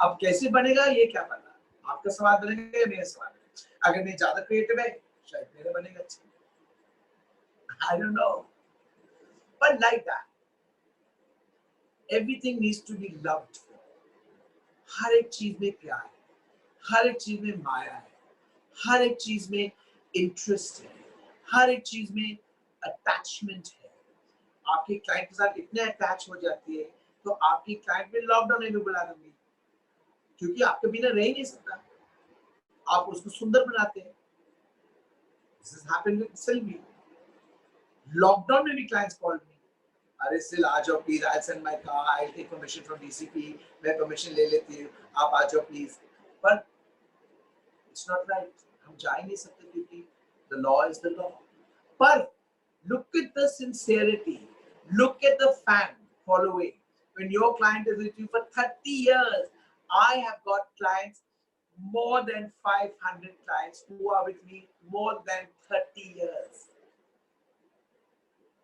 अब कैसे बनेगा ये क्या पता, आपका स्वाद बनेगा या मेरा स्वाद बनेगा. अगर मैं ज्यादा क्रिएटिव है शायद मेरा बनेगा अच्छा, I don't know, but like that everything needs to be loved for. हर एक चीज में प्यार है, हर एक चीज में माया है, हर एक चीज में इंटरेस्ट है, हर एक चीज में अटैचमेंट है. आपके क्लाइंट के साथ इतने अटैच हो जाती है तो आपकी क्लाइंट में लॉकडाउन में भी बुला दूंगी, क्योंकि आपके बिना रह ही नहीं सकता. आप उसको सुंदर बनाते हैं. This has happened with Sylvie. Lockdown में भी क्लाइंट्स कॉल्ड मी, अरे सिल आ जाओ please, I'll send my car, I'll take permission from DCP, मैं परमिशन ले लेती हूँ, आप आ जाओ प्लीज. पर it's not right, हम जा ही नहीं सकते क्योंकि the law is the law. पर look at the sincerity, look at the fan following. When your client is with you for 30 years, I have got clients, more than 500 clients who are with me more than 30 years.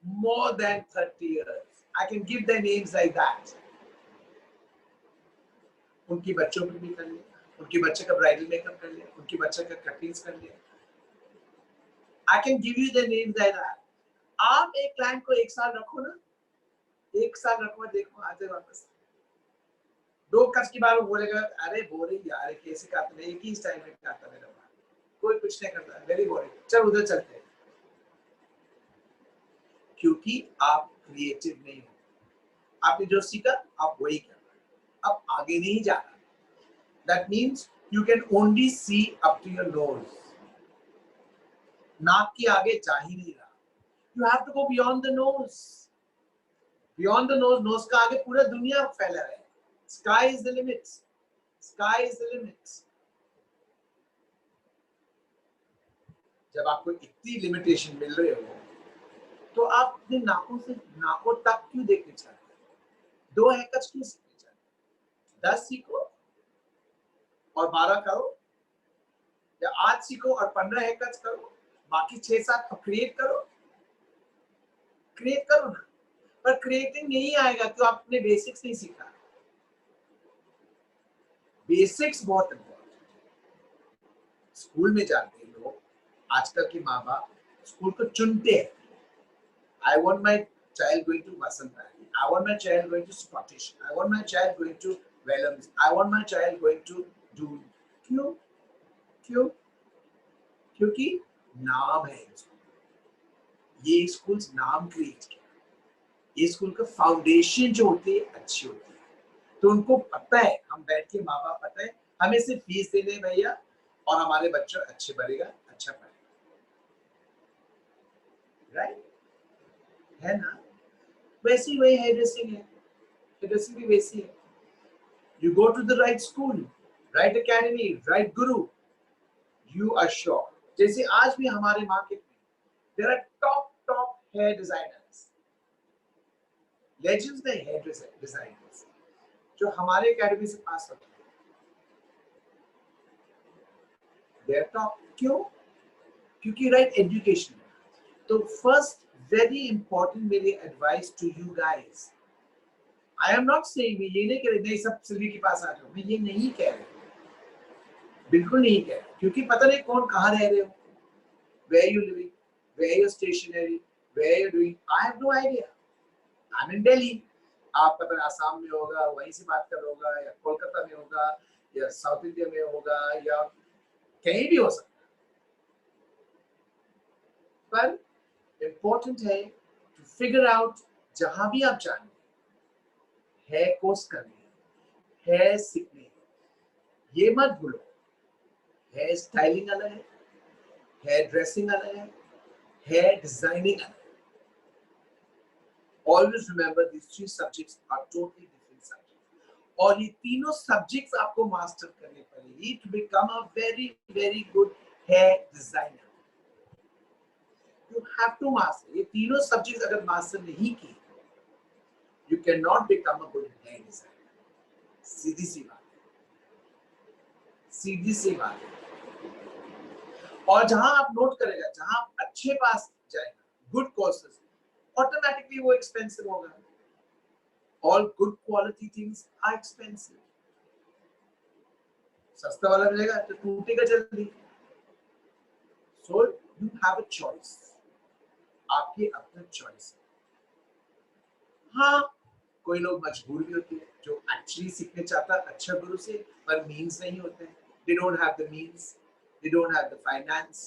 More than 30 years. I can give their names like that. उनकी बच्चों पर भी कर लिया, उनके बच्चे का bridal makeup कर लिया, उनके बच्चे का कटिंग्स कर लिया. I can give you their names like that. आप एक क्लाइंट को एक साल रखो ना, एक साल रखो, देखो आते वापस 2 कट्स के बाद वो बोलेगा अरे बोरिंग यार, कैसे काटते हैं, एक ही स्टाइल में काटता मेरा बाल, कोई कुछ नहीं करता, वेरी बोरिंग, चल उधर चलते हैं. क्योंकि आप क्रिएटिव नहीं हो. आपने जो सीखा आप वही करना, अब आगे नहीं जाना. That means you can only see up to your nose. नाक के आगे जा ही नहीं रहा. You have to go beyond the nose. Beyond the nose, nose का आगे पूरा दुनिया फैला है. Sky is the limit. Sky is the limit. जब आपको इतनी लिमिटेशन मिल रहे हो तो आप अपने नाकों से नाकों तक क्यों देखना चाहते हैं? 2 हैकर्स क्यों सीखना चाहते हैं? 10 सीखो और 12 करो, या 8 सीखो और 15 हैकर्स करो, बाकी 6-7 क्रिएट करो. क्रिएट करो ना, पर क्रिएटिंग नहीं आएगा तो आपने बेसिक्स नहीं सीखा. बेसिक्स बहुत इंपॉर्टेंट है. स्कूल में जाते हैं लोग, आजकल के माँ बाप स्कूल को चुनते हैं. I want my child going to Vasant Valley. I want my child going to Scottish. I want my child going to Wellams. I want my child going to do. क्यों? क्यों? क्योंकि नाम है. ये स्कूल्स नाम क्रिएट किया. ये school का फाउंडेशन जो होती है अच्छी होती है, तो उनको पता है, हम बैठ के माँ बाप पता है हमें सिर्फ फीस दे दे भैया और हमारे बच्चा अच्छे बढ़ेगा, अच्छा पढ़ेगा, राइट है ना। वैसी वही हेयर ड्रेसिंग है, हेयर ड्रेसिंग भी वैसी है। You go to the right school, right academy, right guru, you are sure. जैसे आज भी हमारे मार्केट में there are top hair designers, legends नहीं, हेयर डिजाइनर्स जो हमारे एकेडमी से पास होते हैं, देयर टॉप। क्यों? क्योंकि राइट एजुकेशन। तो फर्स्ट वेरी इंपॉर्टेंट मेरी advice to you guys, I am not saying, मैं ये नहीं कह रही नहीं सब सिल्वी के पास आ जाओ, मैं ये नहीं कह रही, बिल्कुल नहीं कह रही, क्योंकि पता नहीं कौन कहाँ रह रहे हो, where you living, where your stationery, where you doing, I have no idea. I'm in Delhi. आपका पता आसाम में होगा, वहीं से बात कर रहा होगा, या कोलकाता में होगा, या साउथ इंडिया में होगा, या कहीं भी हो सकता है। पर इम्पोर्टेंट है टू फिगर आउट, जहां भी आप जाने, हेयर कोर्स करने, हेयर सीखने, ये मत भूलो, हेयर स्टाइलिंग अलग है, हेयर ड्रेसिंग अलग है, हेयर डिजाइनिंग अलग है। Always remember these three subjects are totally different subjects. और ये तीनों subjects आपको master करने पड़ेगी to become a very good hair designer. You have to master. ये तीनों subjects अगर master नहीं की, you cannot become a good hair designer. सीधी सी बात है, सीधी सी बात है। और जहां आप नोट करेगा, जहां आप अच्छे पास जाएगा, good courses, automatically वो expensive होगा। All good quality things are expensive. सस्ता वाला मिलेगा तो टूटेगा जल्दी। So you have a choice. आपकी अपना choice है। हाँ, कोई लोग मजबूर भी होते हैं जो एक्चुअली सीखने चाहता है अच्छा गुरु से, पर मीन्स नहीं होते हैं। They don't have the means, they don't have the finance,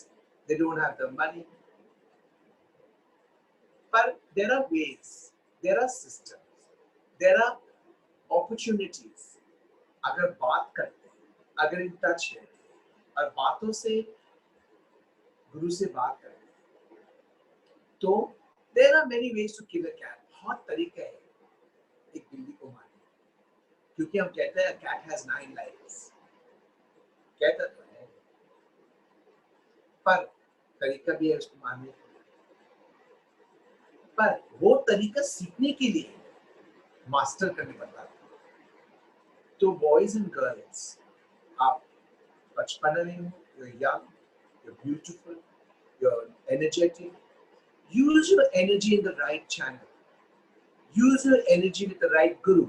they don't have the money. पर there are ways, there are systems, there are opportunities. अगर बात करते हैं, अगर इन टच है और बातों से गुरु से बात करते हैं, तो there are many ways to kill a cat. बहुत तरीके हैं एक बिल्ली को मारने, क्योंकि हम कहते हैं cat has 9 lives, कहता तो है, पर तरीका भी है उसको मारने का। पर वो तरीका सीखने के लिए मास्टर करने पड़ता है। तो बॉयज एंड गर्ल्स, आप बचपन में हो, you're young, you're beautiful, you're energetic. Use your energy in the right channel. Use your energy with the right guru.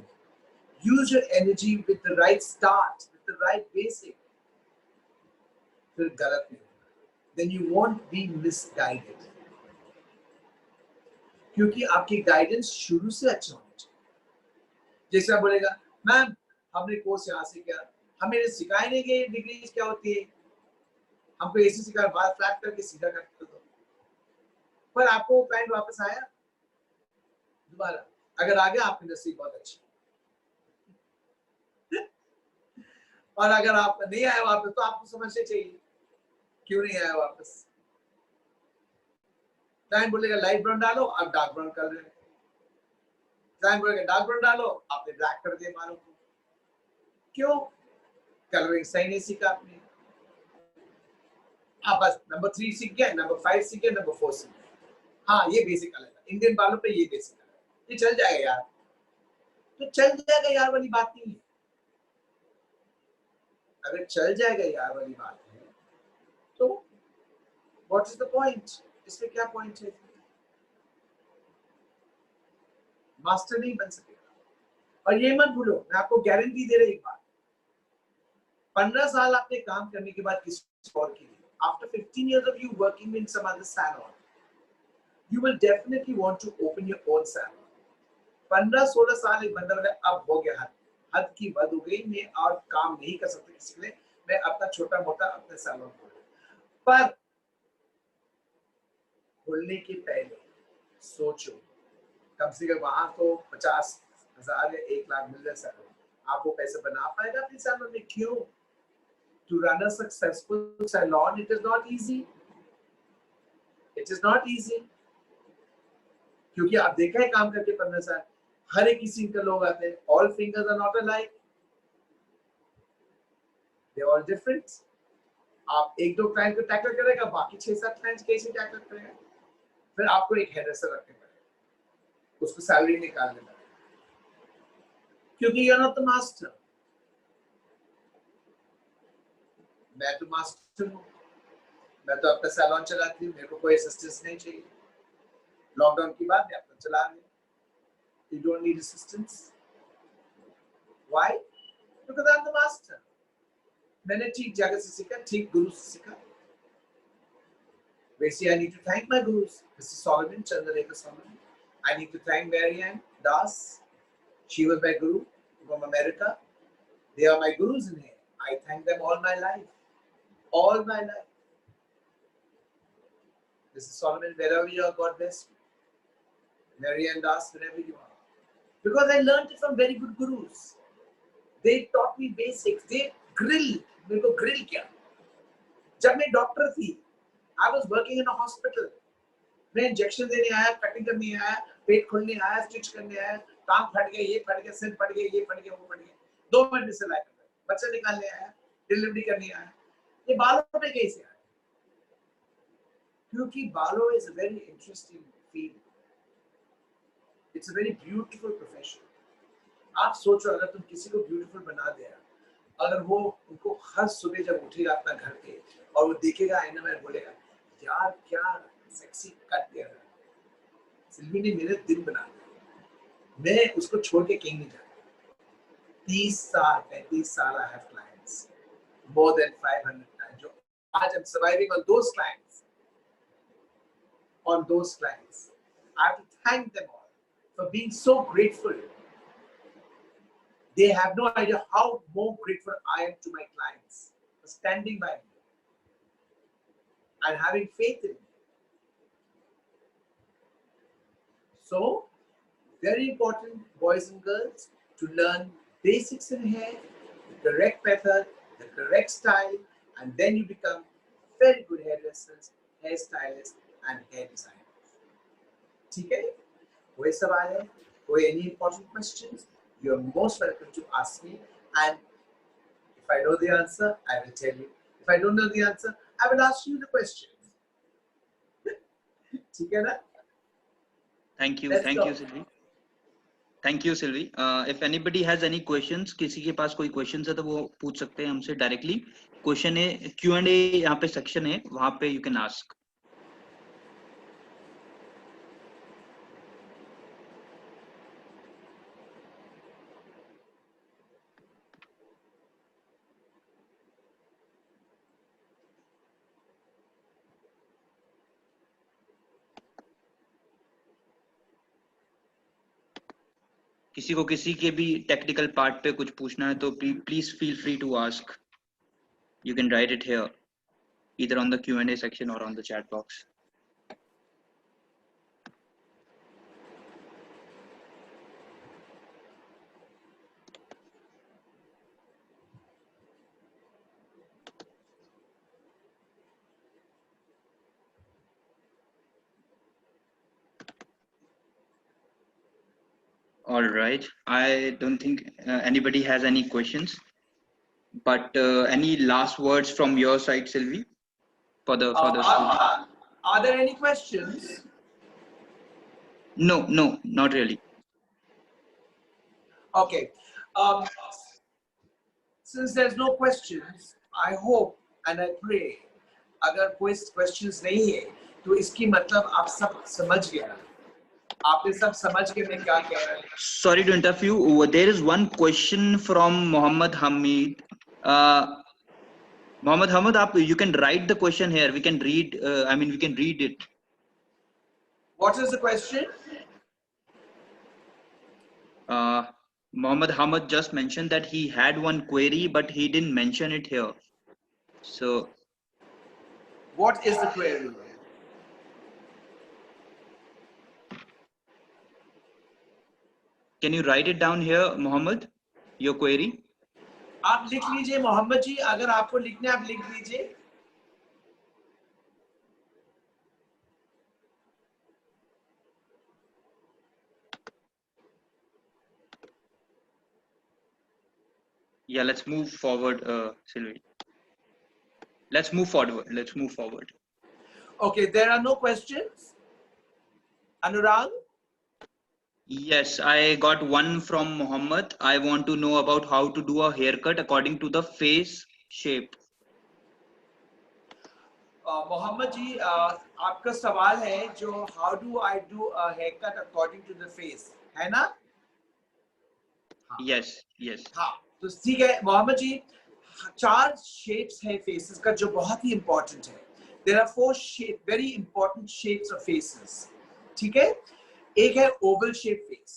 Use your energy with the right start, with the right basic. फिर गलत नहीं होगा. Then you won't be misguided. क्योंकि आपकी guidance शुरू से अच्छा होना चाहिए। जैसे आप बोलेगा, मैम हमने कोर्स यहाँ से किया, हमें सिखाया नहीं कि डिग्री क्या होती है, हमको ऐसे सिखाया, बाल फ्लैट करके सीधा कर दो, पर आपको वो पैंट वापस आया दोबारा, अगर आ गया आपकी नसीब बहुत अच्छी, और अगर आप नहीं आया वापस तो आपको समझना चाहिए क्यों नहीं आया वापस। टाइम बोलेगा लाइट ब्राउन डालो, आप डार्क ब्राउन कर रहे हैं, टाइम बोलेगा डार्क ब्राउन डालो, आपने ब्लैक कर दिया बालों को, क्यों? कलरिंग सही नहीं सीखा आपने। हाँ, बस नंबर 3 सीख गया, नंबर 5 सीख गया, नंबर 4 सीख गया। हाँ, ये बेसिक अलग है, इंडियन बालों पे ये बेसिक अलग है, ये चल जाएगा यार, तो चल जाएगा यार वाली बात नहीं है। अगर चल जाएगा यार वाली बात है तो व्हाट इज द पॉइंट, इसमें क्या पॉइंट है? मास्टर नहीं बन सकेगा। और ये मत भूलो, मैं आपको गारंटी दे रही एक बात, 15 साल आपने काम करने के बाद किसी और के लिए, after 15 years of you working in some other salon, you will definitely want to open your own salon. 15-16 साल एक बंदा बोला अब हो गया, हद की हद हो गई, मैं और काम नहीं कर सकता किसी के लिए, मैं अपना छोटा मोटा अपना सैलून खोलूं। पर खोलने के पहले सोचो कम से कम वहां तो 50,000 या 1 लाख मिल रहा है। आप वो पैसे बना पाएगा अपने सैलून में? क्यों? To run a successful salon, it is not easy. It is not easy. क्योंकि आप देखा है काम करके 15 साल, हर एक किसी का लोग आते हैं। All fingers are not alike. They are all different. आप एक दो क्लाइंट को टैकल करेगा, बाकी 6-7 क्लाइंट्स कैसे टैकल करेगा? फिर आपको एक हेयर ड्रेसर रखने पड़ेगा, उसको सैलरी निकालने पड़ेगा, क्योंकि you're not the master. मैं तो मास्टर हूँ, मैं तो अपना सैलून चलाती हूँ, मेरे को कोई असिस्टेंस नहीं चाहिए। लॉकडाउन की बात है, अपना चला रहे। You don't need assistance. Why? Because I'm the master. मैंने ठीक जगह से सीखा, ठीक गुरु से सीखा। Basically, I need to thank my gurus. Mr. Solomon, Chandralekha Solomon. I need to thank Marianne Das. She was my guru from America. They are my gurus in here. I thank them all my life. All my life. Mr. Solomon, wherever you are, God bless you. Marianne Das, wherever you are. Because I learned it from very good gurus. They taught me basics. They grilled. मेरे को grill किया। जब मैं doctor थी, I was working in a hospital. मैं injection देने आया, cutting करने आया, पेट खोलने आया, स्टिच करने आया, टांग फट गया, ये फट गया, सिर फट गया, ये फट गया, वो फट गया। 2 मिनट में सिलाई करता है, बच्चा निकालने आया, डिलीवरी करने आया। ये बालों पे कैसे आया? क्योंकि बालों is a very interesting field. It's a very beautiful profession. आप सोचो, अगर तुम किसी को ब्यूटीफुल बना दिया, अगर वो उनको हर सुबह जब उठेगा अपना घर पे और वो देखेगा आईना में, बोलेगा यार क्या सेक्सी कट दिया, सिल्वी ने मेरे दिन बना दिया, मैं उसको छोड़ के कहीं नहीं जाता। 30 साल 35 साल I have clients, more than 500 clients, जो आज I'm surviving on those clients. I have to thank them all for being so grateful. They have no idea how more grateful I am to my clients for standing by me and having faith in me. So, very important, boys and girls, to learn basics in hair, the correct method, the correct style, and then you become very good hairdressers, hairstylists, and hair designers. ठीक है? कोई सवाल है? कोई any important questions? You're most welcome to ask me, and if I know the answer, I will tell you. If I don't know the answer, I will ask you the questions. ठीक है ना? Thank you, Let's thank go. you, Sylvie. Thank you, Sylvie. If anybody has any questions, किसी के पास कोई questions है तो वो पूछ सकते हैं हमसे directly. Question है, Q&A यहाँ पे section है, वहाँ पे you can ask. किसी को किसी के भी टेक्निकल पार्ट पे कुछ पूछना है तो please feel free to ask. You can write it here, either on the Q&A section or on the chat box. All right. I don't think anybody has any questions. But any last words from your side, Sylvie, for the students? Are there any questions? No, not really. Okay. Since there's no questions, I hope and I pray, अगर कोई questions नहीं है, तो इसकी मतलब आप सब समझ गया। आपने सब समझ के मैं क्या कह रहा हूँ? Sorry to interrupt you. There is one question from Mohammed Hamid. Mohammed Hamid, you can write the question here. We can read. We can read it. What is the question? Mohammed Hamid just mentioned that he had one query, but he didn't mention it here. So, what is the query? Can you write it down here, Mohammed? Your query. आप लिख लीजिए मोहम्मद जी, अगर आपको लिखना है आप लिख लीजिए. Yeah, let's move forward, Sylvie. Let's move forward. Let's move forward. Okay, there are no questions. Anurag? Yes, I got one from Mohammed. I want to know about how to do a haircut according to the face shape. Mohammad जी, आपका सवाल है जो how do I do a haircut according to the face, है ना? Yes, yes. हाँ, तो ठीक है मोहम्मद जी, 4 shapes है faces का जो बहुत ही important है. There are 4 very important shapes of faces. ठीक है? एक है oval shape face.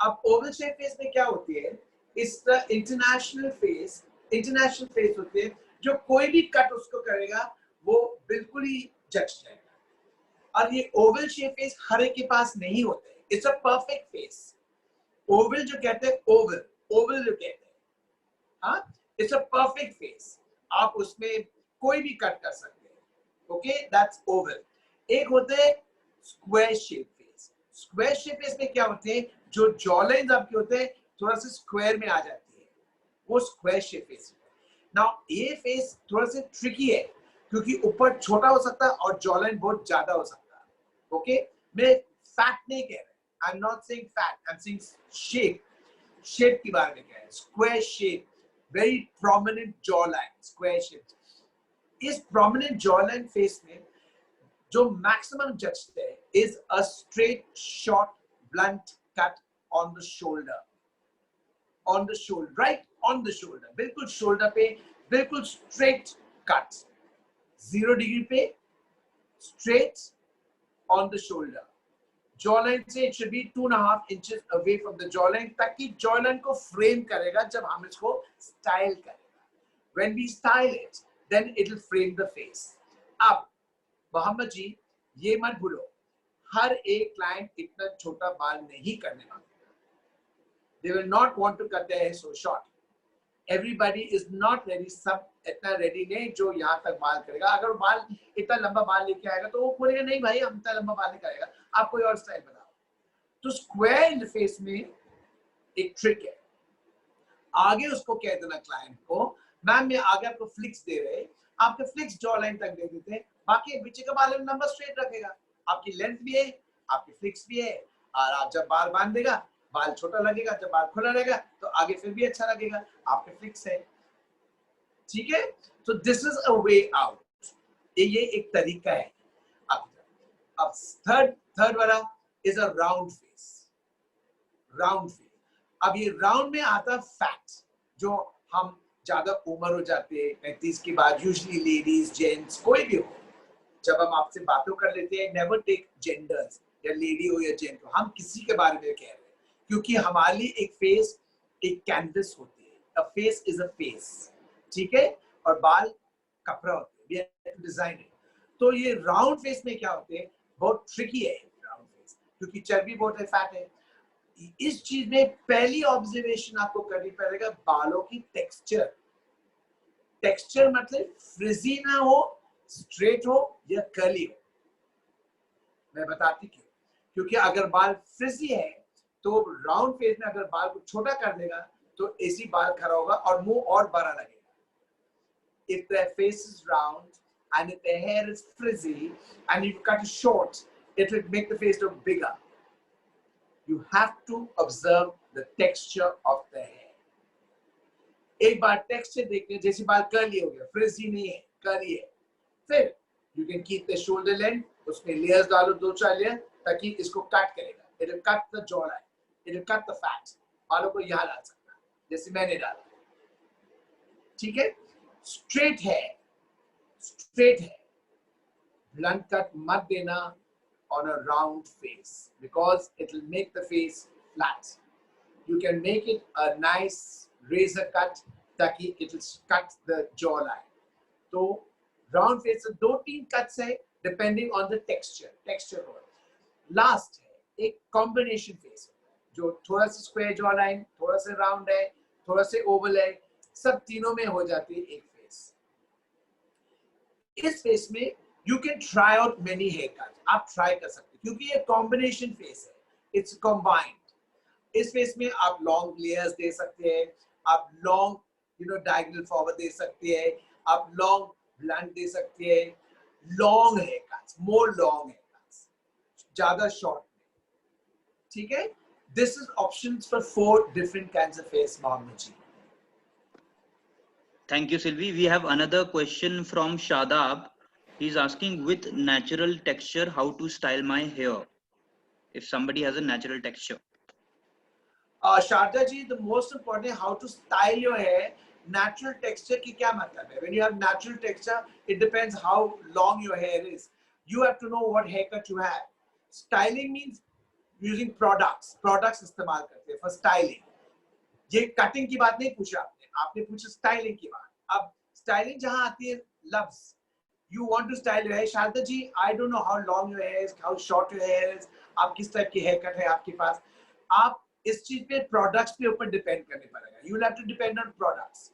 अब oval shape face में क्या होती है? It's the international face होती है जो कोई भी कट उसको करेगा वो बिल्कुल ही जच जाएगा. और ये oval shape face हर एक के पास नहीं होते. It's a perfect face. Oval जो कहते हैं oval जो कहते हैं, हाँ, it's a perfect face. आप उसमें कोई भी कट कर सकते हैं. Okay, that's oval. एक होते हैं square shape face. Square shape face में क्या होते हैं? जो jaw lines आपके होते हैं थोड़ा सा square में आ जाती है, वो square shape face. Now ये face थोड़ा सा tricky है क्योंकि ऊपर छोटा हो सकता है और jaw line बहुत ज्यादा हो सकता है. Okay, मैं fat नहीं कह रहा. I'm not saying fat. I'm saying shape. Shape की बात में कह रहे हैं. Square shape, very prominent jawline, square shape. इस prominent jawline face में जो maximum जचते हैं is a straight, short, blunt cut on the shoulder. On the shoulder, right on the shoulder. बिल्कुल shoulder पे, बिल्कुल straight cut. 0 degree पे, straight on the shoulder. Jawline से it should be 2.5 inches away from the jawline ताकि jawline को frame करेगा जब हम इसको style करेगा. When we style it, then it will frame the face. अब मोहम्मद जी ये मत भूलो, हर एक client इतना छोटा बाल नहीं करने वाला. They will not want to cut their hair so short. Everybody is not ready. सब इतना ready नहीं जो यहाँ तक बाल करेगा. अगर बाल इतना लंबा बाल लेके आएगा तो वो बोलेगा नहीं भाई हम इतना लंबा बाल नहीं करेगा, आप कोई और स्टाइल बताओ. तो स्क्वायर फेस में एक ट्रिक है. आगे उसको कह देना क्लाइंट को, मैम मैं आगे आपको फ्लिक्स दे रहे, आपके फ्लिक्स जॉ लाइन तक दे देते हैं, बाकी पीछे का बाल नंबर स्ट्रेट रखेगा. आपकी लेंथ भी है, आपकी फ्लिक्स भी है, और आप जब बाल बांध देगा बाल छोटा लगेगा, जब बाल खुला रहेगा तो आगे फिर भी अच्छा लगेगा, आपके फ्लिक्स है. ठीक है, तो this is a way out. ये एक तरीका है. अब थर्ड वाला is a round face. Round face. अब ये राउंड में आता फैट. जो हम ज्यादा उम्र हो जाते हैं 35 के बाद, यूजुअली लेडीज जेंट्स कोई भी हो, जब हम आपसे बातों कर लेते हैं, नेवर टेक जेंडर्स, या लेडी हो या जेंट हो, हम किसी के बारे में कह रहे हैं क्योंकि हमारे लिए एक फेस एक कैनवस होती है. अ फेस इज अ फेस. ठीक है, और बाल कपड़ा होते हैं, डिजाइन है. तो ये राउंड फेस में क्या होते हैं, बहुत ट्रिकी है राउंड फेस क्योंकि चर्बी बहुत है, फैट है. इस चीज में पहली ऑब्जर्वेशन आपको करनी पड़ेगा बालों की टेक्सचर. टेक्सचर मतलब फ्रिजी ना हो, स्ट्रेट हो या कर्ली हो. मैं बताती क्यों. क्योंकि अगर बाल फ्रिजी है तो राउंड फेस में अगर बाल को छोटा कर देगा तो ऐसी बाल खड़ा होगा और मुंह और बड़ा लगेगा. If their face is round and if their hair is frizzy and you cut it short, it will make the face look bigger. You have to observe the texture of the hair. एक बार texture देखने, जैसे बाल curly हो गया, फ्रिजी नहीं है, curly है, फिर you can keep the shoulder length, उसमें लेयर्स डालो 2-4 लेयर ताकि इसको कट करेगा. It will cut the jawline, it will cut the fat. बालों को यहाँ डाल सकता है जैसे मैंने डाला. ठीक है, स्ट्रेट है, स्ट्रेट है. blunt cut mat dena on a round face because it will make the face flat. You can make it a nice razor cut ताकि it will cut the jawline. तो round face से 2-3 cuts है depending on the texture. Texture हो. Last है एक combination face जो थोड़ा सा स्क्वायर जॉ लाइन, थोड़ा सा राउंड है, थोड़ा सा ओवल है, सब तीनों में हो जाती है एक फेस। इस फेस में you can try out many hair cut, आप ट्राई कर सकते हैं क्योंकि ये कॉम्बिनेशन फेस है, इट्स कॉम्बाइंड। इस फेस में आप लॉन्ग लेयर्स दे सकते हैं, आप लॉन्ग डायगोनल फॉरवर्ड दे सकते हैं, आप लॉन्ग ब्लंट दे सकते हैं, long hair cuts, more long hair cuts, ज्यादा शॉर्ट में, ठीक है। This is options for 4 different kinds of face, Mohammed ji. Thank you, Sylvie. We have another question from Shadab. He's asking, with natural texture, how to style my hair? If somebody has a natural texture. Sharda ji, the most important how to style your hair. Natural texture की क्या मतलब है? When you have natural texture, it depends how long your hair is. You have to know what haircut you have. Styling means using products. Products इस्तेमाल करते हैं for styling. ये cutting की बात नहीं पूछा आपने, आपने पूछा स्टाइलिंग की बात। अब स्टाइलिंग जहां आती है लफ्ज, you want to style your hair, Sharda ji, I don't know how long your hair is, how short your hair is, आप किस टाइप की हेयर कट है आपके पास, आप इस चीज पे प्रोडक्ट्स पे ऊपर डिपेंड करने पड़ेगा। You will have to depend on products.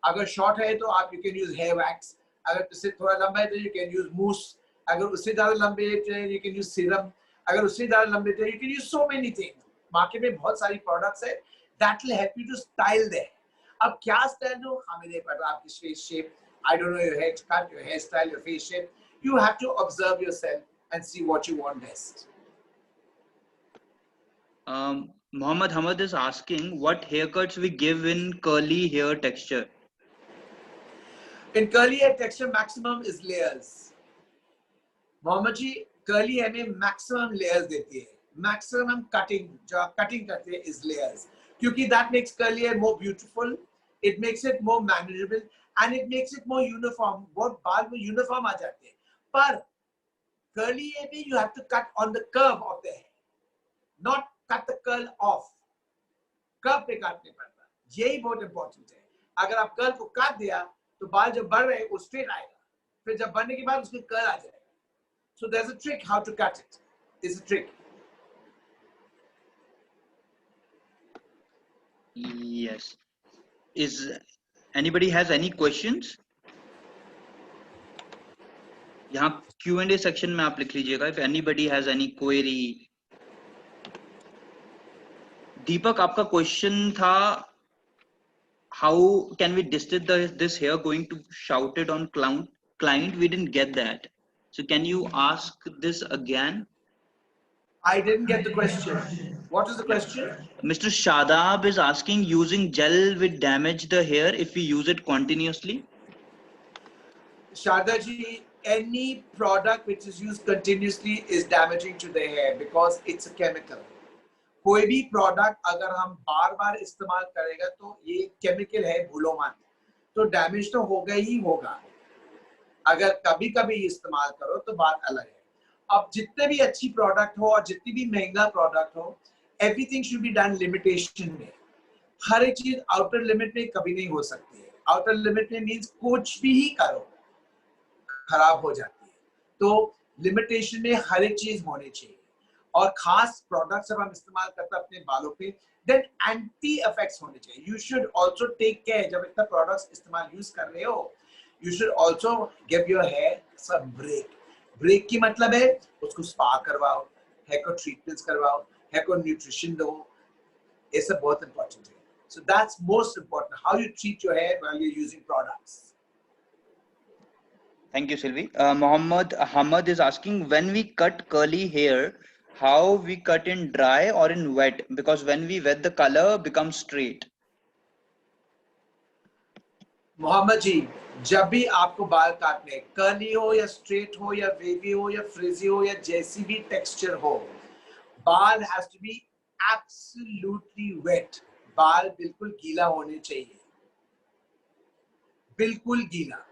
अगर शॉर्ट है तो आप you can use hair wax, अगर उससे थोड़ा लंबा है तो you can use mousse, अगर उससे ज्यादा लंबे है तो you can use serum, अगर उससे ज्यादा लंबे तो you can use so many things. Market में बहुत सारी प्रोडक्ट्स है that will help you to style there. अब क्या स्टाइल हो हमें नहीं पता, आपकी face shape, I don't know your haircut, your hairstyle, your face shape. You have to observe yourself and see what you want best. Muhammad Hamad is asking, what haircuts we give in curly hair texture? In curly hair texture, maximum is layers. Mohammed ji, curly hair में maximum layers देती है, maximum cutting, जो आप cutting करते हैं is layers, क्योंकि that makes curly hair more beautiful, it makes it more manageable and it makes it more uniform. बहुत बाल में uniform आ जाते हैं, पर curly hair में you have to cut on the curve of the hair, not cut the curl off. Curve पे काटने पड़ता है, यही बहुत इंपॉर्टेंट है। अगर आप कर्ल को काट दिया तो बाल जब बढ़ रहे वो स्ट्रेट आएगा, फिर जब बढ़ने के बाद उसमें कर्ल आ जाएगा। So there's a trick how to cut it. It's a trick. Yes. Is anybody has any questions? यहाँ Q&A section में आप लिख लीजिएगा if anybody has any query. दीपक, आपका क्वेश्चन था how can we distill this hair going to shout it on client? We didn't get that. So can you ask this again? I didn't get the question. What is the question? Mr. Shadab is asking, using gel will damage the hair if we use it continuously? Sharda ji, any product which is used continuously is damaging to the hair because it's a chemical. कोई भी product अगर हम बार बार इस्तेमाल करेगा तो ये chemical है, भूलो मत, तो डैमेज तो होगा ही होगा। अगर कभी कभी इस्तेमाल करो तो बात अलग है। अब जितने भी अच्छी प्रोडक्ट हो और जितनी भी महंगा प्रोडक्ट हो, everything should be done limitation में। हर एक चीज आउटर लिमिट में कभी नहीं हो सकती है। आउटर लिमिट में मींस कुछ भी ही करो खराब हो जाती है, तो लिमिटेशन में हर एक चीज होनी चाहिए। और खास प्रोडक्ट्स जब हम इस्तेमाल करते हैं अपने बालों पे, देन एंटी इफेक्ट्स होने चाहिए। You should also take care, जब इतना प्रोडक्ट्स इस्तेमाल यूज कर रहे हो, you should also give your hair some break. Break की मतलब है उसको स्पा करवाओ, हेयर को ट्रीटमेंट्स करवाओ, हेयर को न्यूट्रिशन दो, ये सब बहुत इंपॉर्टेंट है। So that's most important, how you treat your hair while you're using products. Thank you, Sylvie. Muhammad Hamad is asking, when we cut curly hair, how we cut in dry or in wet? Because when we wet, the color becomes straight. Mohammad जी, जब भी आपको बाल काटने, curly हो या straight हो या wavy हो या फ्रिजी हो या जैसी भी टेक्सचर हो, बाल has to be absolutely wet. बाल बिल्कुल गीला होने चाहिए, बिल्कुल गीला।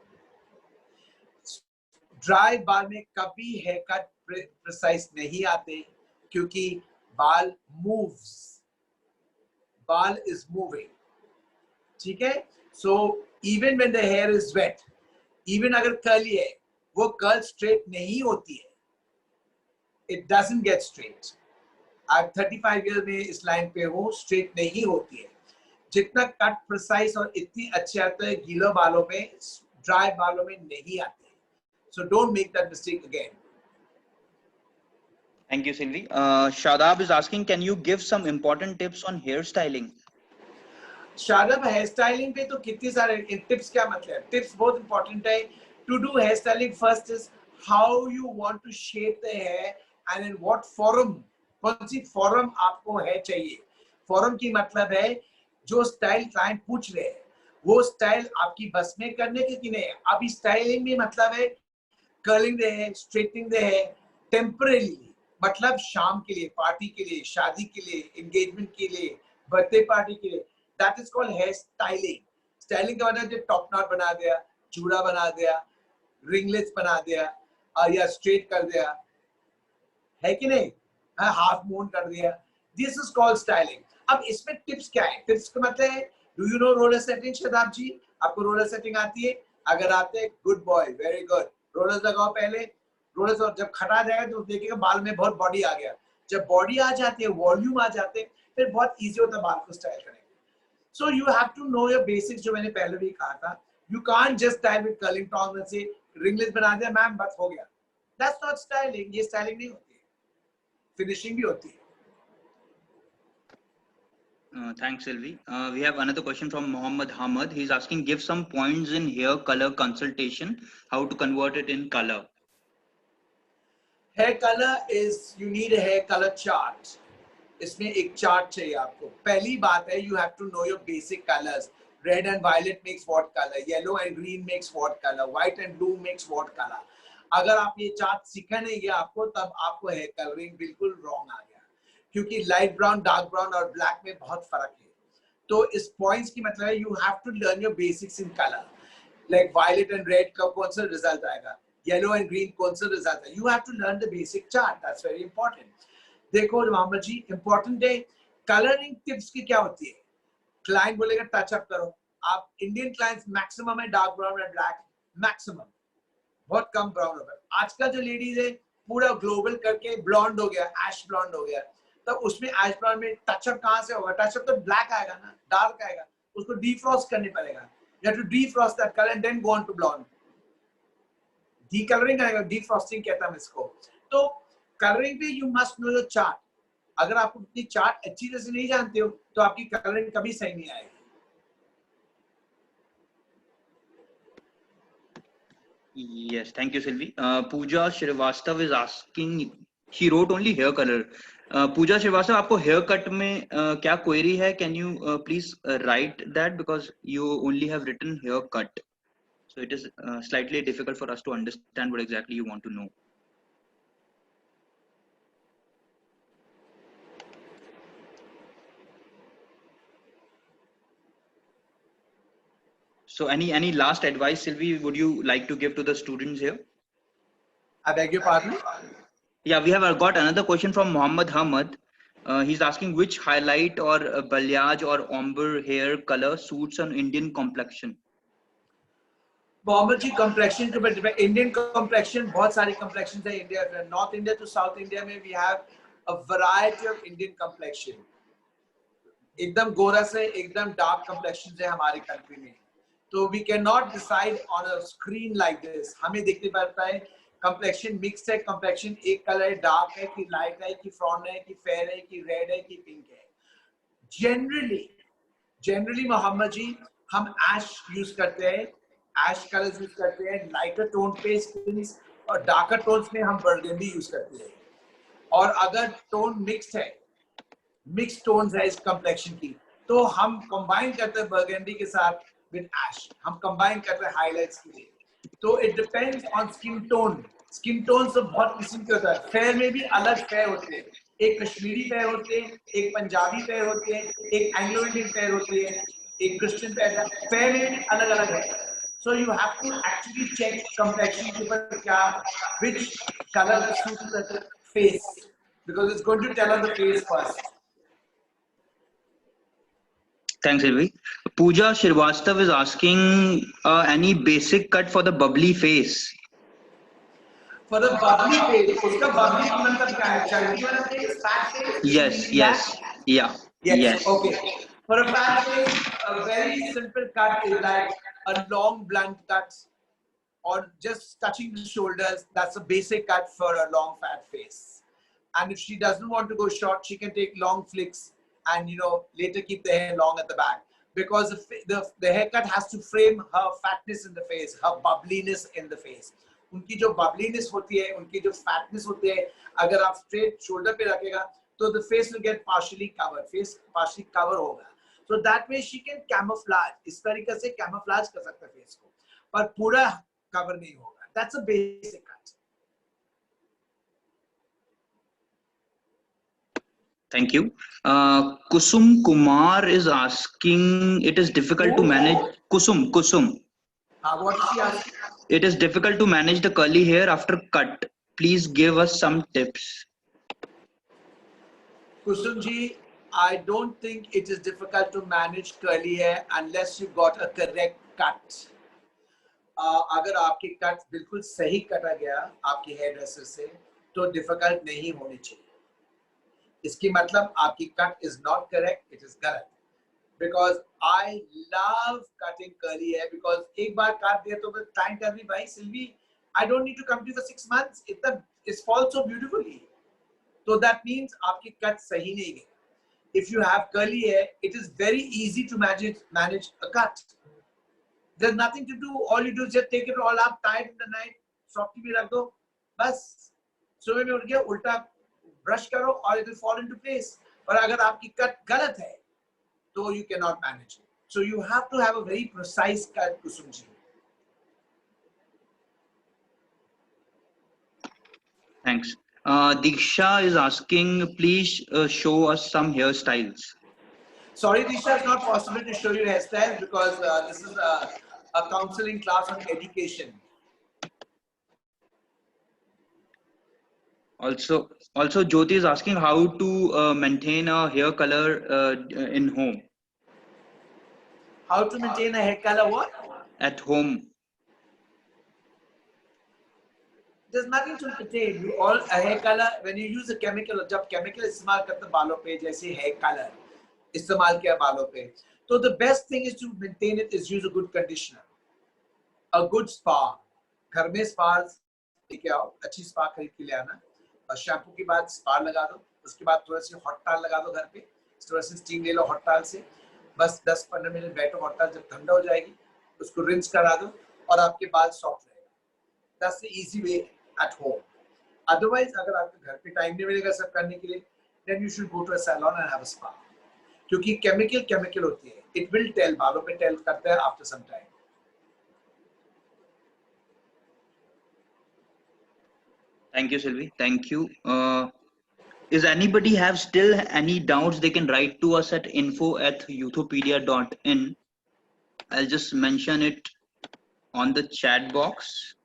ड्राई बाल में कभी हेयर कट प्रिसाइज नहीं आते क्योंकि बाल मूव्स, बाल इज मूविंग, ठीक है। So even when the hair is wet, even अगर कर्ली है, वो कर्ल स्ट्रेट नहीं होती है, इट डजंट गेट स्ट्रेट। आज 35 ईयर में इस लाइन पे हूँ, स्ट्रेट नहीं होती है। जितना कट प्रिसाइज और इतनी अच्छी आते हैं गीले बालों में, ड्राई बालों में नहीं आते। So don't make that mistake again. Thank you, Sylvie. Shadab is asking, can you give some important tips on hairstyling? Shadab, hair styling पे तो कितनी सारे टिप्स, क्या मतलब टिप्स बहुत इंपॉर्टेंट है। To do hair styling first is how you want to shape the hair and in what form, कौन सी फॉर्म आपको है चाहिए। फॉर्म की मतलब है जो स्टाइल क्लाइंट पूछ रहे हैं वो स्टाइल आपकी बस में करने के कि नहीं। अभी स्टाइलिंग में मतलब है curling the hair, straightening the hair temporarily, मतलब शाम के लिए, पार्टी के लिए, शादी के लिए, एंगेजमेंट के लिए, बर्थडे पार्टी के लिए। That is called hair styling. Styling का मतलब जब टॉप नॉट बना दिया, चूड़ा बना दिया, रिंगलेट्स बना दिया या स्ट्रेट कर दिया, है कि नहीं, हाफ मून कर दिया। This is called styling. अब इसमें टिप्स क्या है? टिप्स का मतलब है, do you know roller setting? Shadab ji, आपको रोलर सेटिंग आती है? अगर आते हैं, good boy, very good. Rollers लगाओ पहले। रोलर्स और जब खटा जाएगा तो देखिएगा बाल में बहुत बॉडी आ गया। जब बॉडी आ जाती है, वॉल्यूम आ जाते हैं, फिर बहुत इजी होता है बाल को स्टाइल करने। So you have to know your basics, जो मैंने पहले भी कहा था। You can't just style with curling tongs and say ringlets बना दिया मैम बस हो गया। That's not styling. ये styling नहीं होती है, finishing भी होती है। Thanks, Sylvie. We have another question from Mohammed Hamad. He's asking, give some points in hair color consultation, how to convert it in color. Hair color is, you need a hair color chart. इसमें एक chart चाहिए आपको। पहली बात है, you have to know your basic colors. Red and violet makes what color? Yellow and green makes what color? White and blue makes what color? अगर आप ये चार्ट सीखा नहीं गया आपको, तब आपको हेयर कलरिंग बिल्कुल रॉन्ग आ गया, क्योंकि लाइट ब्राउन, डार्क ब्राउन और ब्लैक में बहुत फर्क है। तो इस पॉइंट्स की मतलब है, you have to learn your basics in colour. Like violet and red का कौन सा रिजल्ट आएगा, येलो एंड ग्रीन कौन सा रिजल्ट है। You have to learn the basic chart, that's very important. देखो मोहम्मद जी, इंपॉर्टेंट है कलरिंग टिप्स की क्या होती है। क्लाइंट बोलेगा टच अप करो, आप इंडियन क्लाइंट्स मैक्सिमम है dark brown and black, maximum, बहुत कम ब्राउन होगा। आजकल जो लेडीज है पूरा ग्लोबल करके ब्लॉन्ड हो गया, ऐश ब्लॉन्ड हो गया, तो उसमें ऐश ब्लॉन्ड में टचअप कहां से होगा? टचअप तो ब्लैक आएगा ना, डार्क आएगा, उसको डीफ्रॉस्ट करने पड़ेगा। You have to defrost that colour and then go on to blonde. Decolouring आएगा, डीफ्रॉस्टिंग कहता हूं इसको। तो कलरिंग पे you must know your chart. अगर आप अपनी चार्ट अच्छी तरह से नहीं जानते हो तो आपकी कलरिंग कभी सही नहीं आएगी। Yes, thank you, Sylvie. Pooja Srivastav is asking, she wrote only hair color. Pooja Srivastav, आपको hair cut में क्या query है? Can you please write that, because you only have written hair cut, so it is slightly difficult for us to understand what exactly you want to know. So any last advice, Sylvie, would you like to give to the students here? I beg your pardon? Yeah, we have got another question from Mohammed Hamad. He's asking, which highlight or balayage or ombre hair color suits an Indian complexion? Mohammad ji, complexion के ऊपर depend. Indian complexion, बहुत सारी complexions है India में। North India to south India में we have a variety of Indian complexion. एकदम गोरा से एकदम डार्क complexions है हमारी कंट्री में। तो we cannot decide on a screen like this. हमें देखने पड़ता है complexion mixed है, complexion एक कलर है, डार्क है कि लाइट है कि फ्रॉन है कि फेयर है कि रेड है कि पिंक है। जनरली मोहम्मद जी, हम ऐश यूज करते हैं, ऐश कलर्स यूज करते हैं लाइटर टोन पे स्किन्स, और डार्कर टोन्स में हम बर्गंडी यूज करते हैं। और अगर टोन मिक्स्ड है, मिक्स टोन्स है इस कम्प्लेक्शन की, तो हम कंबाइन करते हैं बर्गंडी के साथ विद ऐश, हम कंबाइन करते हैं हाइलाइट्स के लिए। तो it depends on skin tone. Skin tone से बहुत किस्म के होता है। फेयर में भी अलग फेयर होते हैं, एक कश्मीरी फेयर होते हैं, एक पंजाबी फेयर होते हैं, एक एंग्लो इंडियन फेयर होती है, एक क्रिश्चियन फेयर है। फेयर में भी अलग अलग है। So you have to actually check complexion के ऊपर क्या, which colour suits the face, because it's going to tell us the face first. Thanks, Sylvie. Pooja Srivastav is asking, any basic cut for the bubbly face? For the bubbly face, उसका bubbly मतलब क्या है? Chunky वाला face, fat face? Yes, yes, yeah, Yes. yes. Okay. For a fat face, a very simple cut is like a long blunt cut or just touching the shoulders. That's a basic cut for a long fat face. And if she doesn't want to go short, she can take long flicks and later keep the hair long at the back, because the haircut has to frame her fatness in the face, her bubbliness in the face. उनकी जो bubbliness होती है, उनकी जो fatness होती है, अगर आप straight shoulder पे रखेगा, तो the face will get partially covered, face partially cover होगा. So that way she can camouflage. इस तरीके से camouflage कर सकता है face को, पर पूरा cover नहीं होगा. That's a basic cut. Thank you. Kusum Kumar is asking, it is difficult to manage. Kusum. What is she asking? It is difficult to manage the curly hair after cut. Please give us some tips. Kusum ji, I don't think it is difficult to manage curly hair unless you got a correct cut. अगर आपकी cut बिल्कुल सही कटा गया आपकी hair dresser से, तो difficult नहीं होनी चाहिए. इसकी मतलब आपकी cut is not correct, it is गलत. Because I love cutting curly hair, because एक बार काट दिया तो client tells me, भाई Sylvie, I don't need to come to you for 6 months. It falls so beautifully. So that means आपकी cut सही नहीं है. If you have curly hair, it is very easy to manage a cut. There's nothing to do. All you do is just take it all up, tie it in the night, softy भी रख दो, बस सुबह में उठ के उल्टा brush करो और it will fall into place. और अगर आपकी कट गलत है, तो you cannot manage it. So you have to have a very precise cut, Kusum ji. Thanks. Diksha is asking, please show us some hairstyles. Sorry, Disha, it's not possible to show you hairstyles because this is a counseling class on education. Also, Jyoti is asking how to maintain a hair color in home. How to maintain a hair color what? At home. There's nothing to maintain. You all a hair color, when you use a chemical, जब chemical इस्तेमाल करते हैं बालों पे, जैसे hair color इस्तेमाल किया बालों पे, तो the best thing is to maintain it is use a good conditioner, a good spa. घर में spa लेके आओ, अच्छी spa खरीद के ले आना, और शैम्पू के बाद spa लगा दो, उसके बाद थोड़ा सी hot towel लगा दो घर पे, थोड़ा सी steam ले लो hot towel से, बस 10-15 मिनट बैठो hot towel, जब ठंडा हो जाएगी उसको rinse करा दो और आपके बाल soft रहेगा. That's the easy way at home. Otherwise, अगर आपके घर पे टाइम नहीं मिलेगा सब करने के लिए, then you should go to a salon and have a spa. क्योंकि केमिकल होती है, it will tell, बालों पे tell करता है after some time. Thank you, Sylvie. Thank you. Is anybody have still any doubts? They can write to us at info@youthpedia.in. I'll just mention it on the chat box.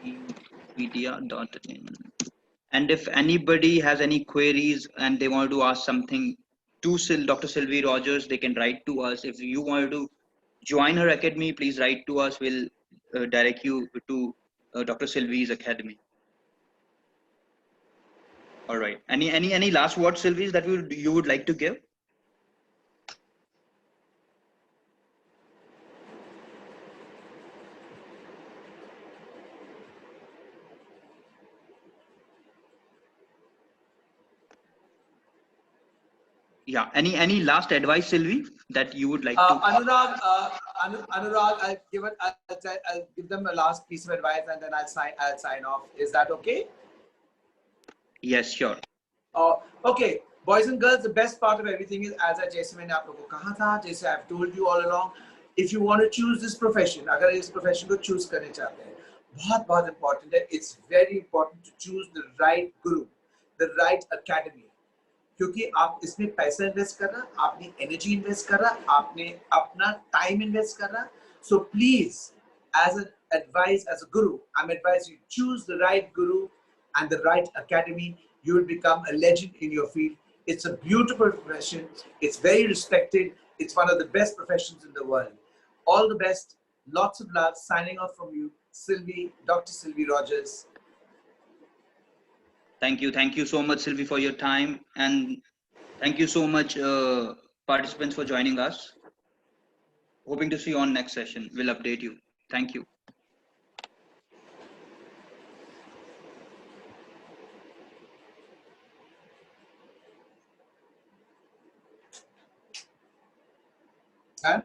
Youthpedia.in. And if anybody has any queries and they want to ask something to Dr. Sylvie Rogers, they can write to us. If you want to join her academy, please write to us. We'll direct you to Dr. Sylvie's academy. All right. Any last words, Sylvie, that you would like to give? Yeah. Any last advice, Sylvie, that you would like to? Anurag, I'll give them a last piece of advice and then I'll sign off. Is that okay? Yes, sure. Okay, boys and girls, the best part of everything is, as मैंने आप लोगों को कहा था, जैसे I've told you all along, if you want to choose this profession, अगर इस profession को choose करने चाहते हैं, बहुत important है. It's very important to choose the right guru, the right academy. क्योंकि आप इसमें पैसा इन्वेस्ट कर रहा, आपने एनर्जी इन्वेस्ट कर रहा, आपने अपना टाइम इन्वेस्ट कर रहा. So please, as an advice, as a guru, I'm advising you choose the right guru and the right academy. You will become a legend in your field. It's a beautiful profession. It's very respected. It's one of the best professions in the world. All the best. Lots of love. Signing off from you, Sylvie, Dr. Sylvie Rogers. Thank you. Thank you so much, Sylvie, for your time. And thank you so much, participants, for joining us. Hoping to see you on next session. We'll update you. Thank you. And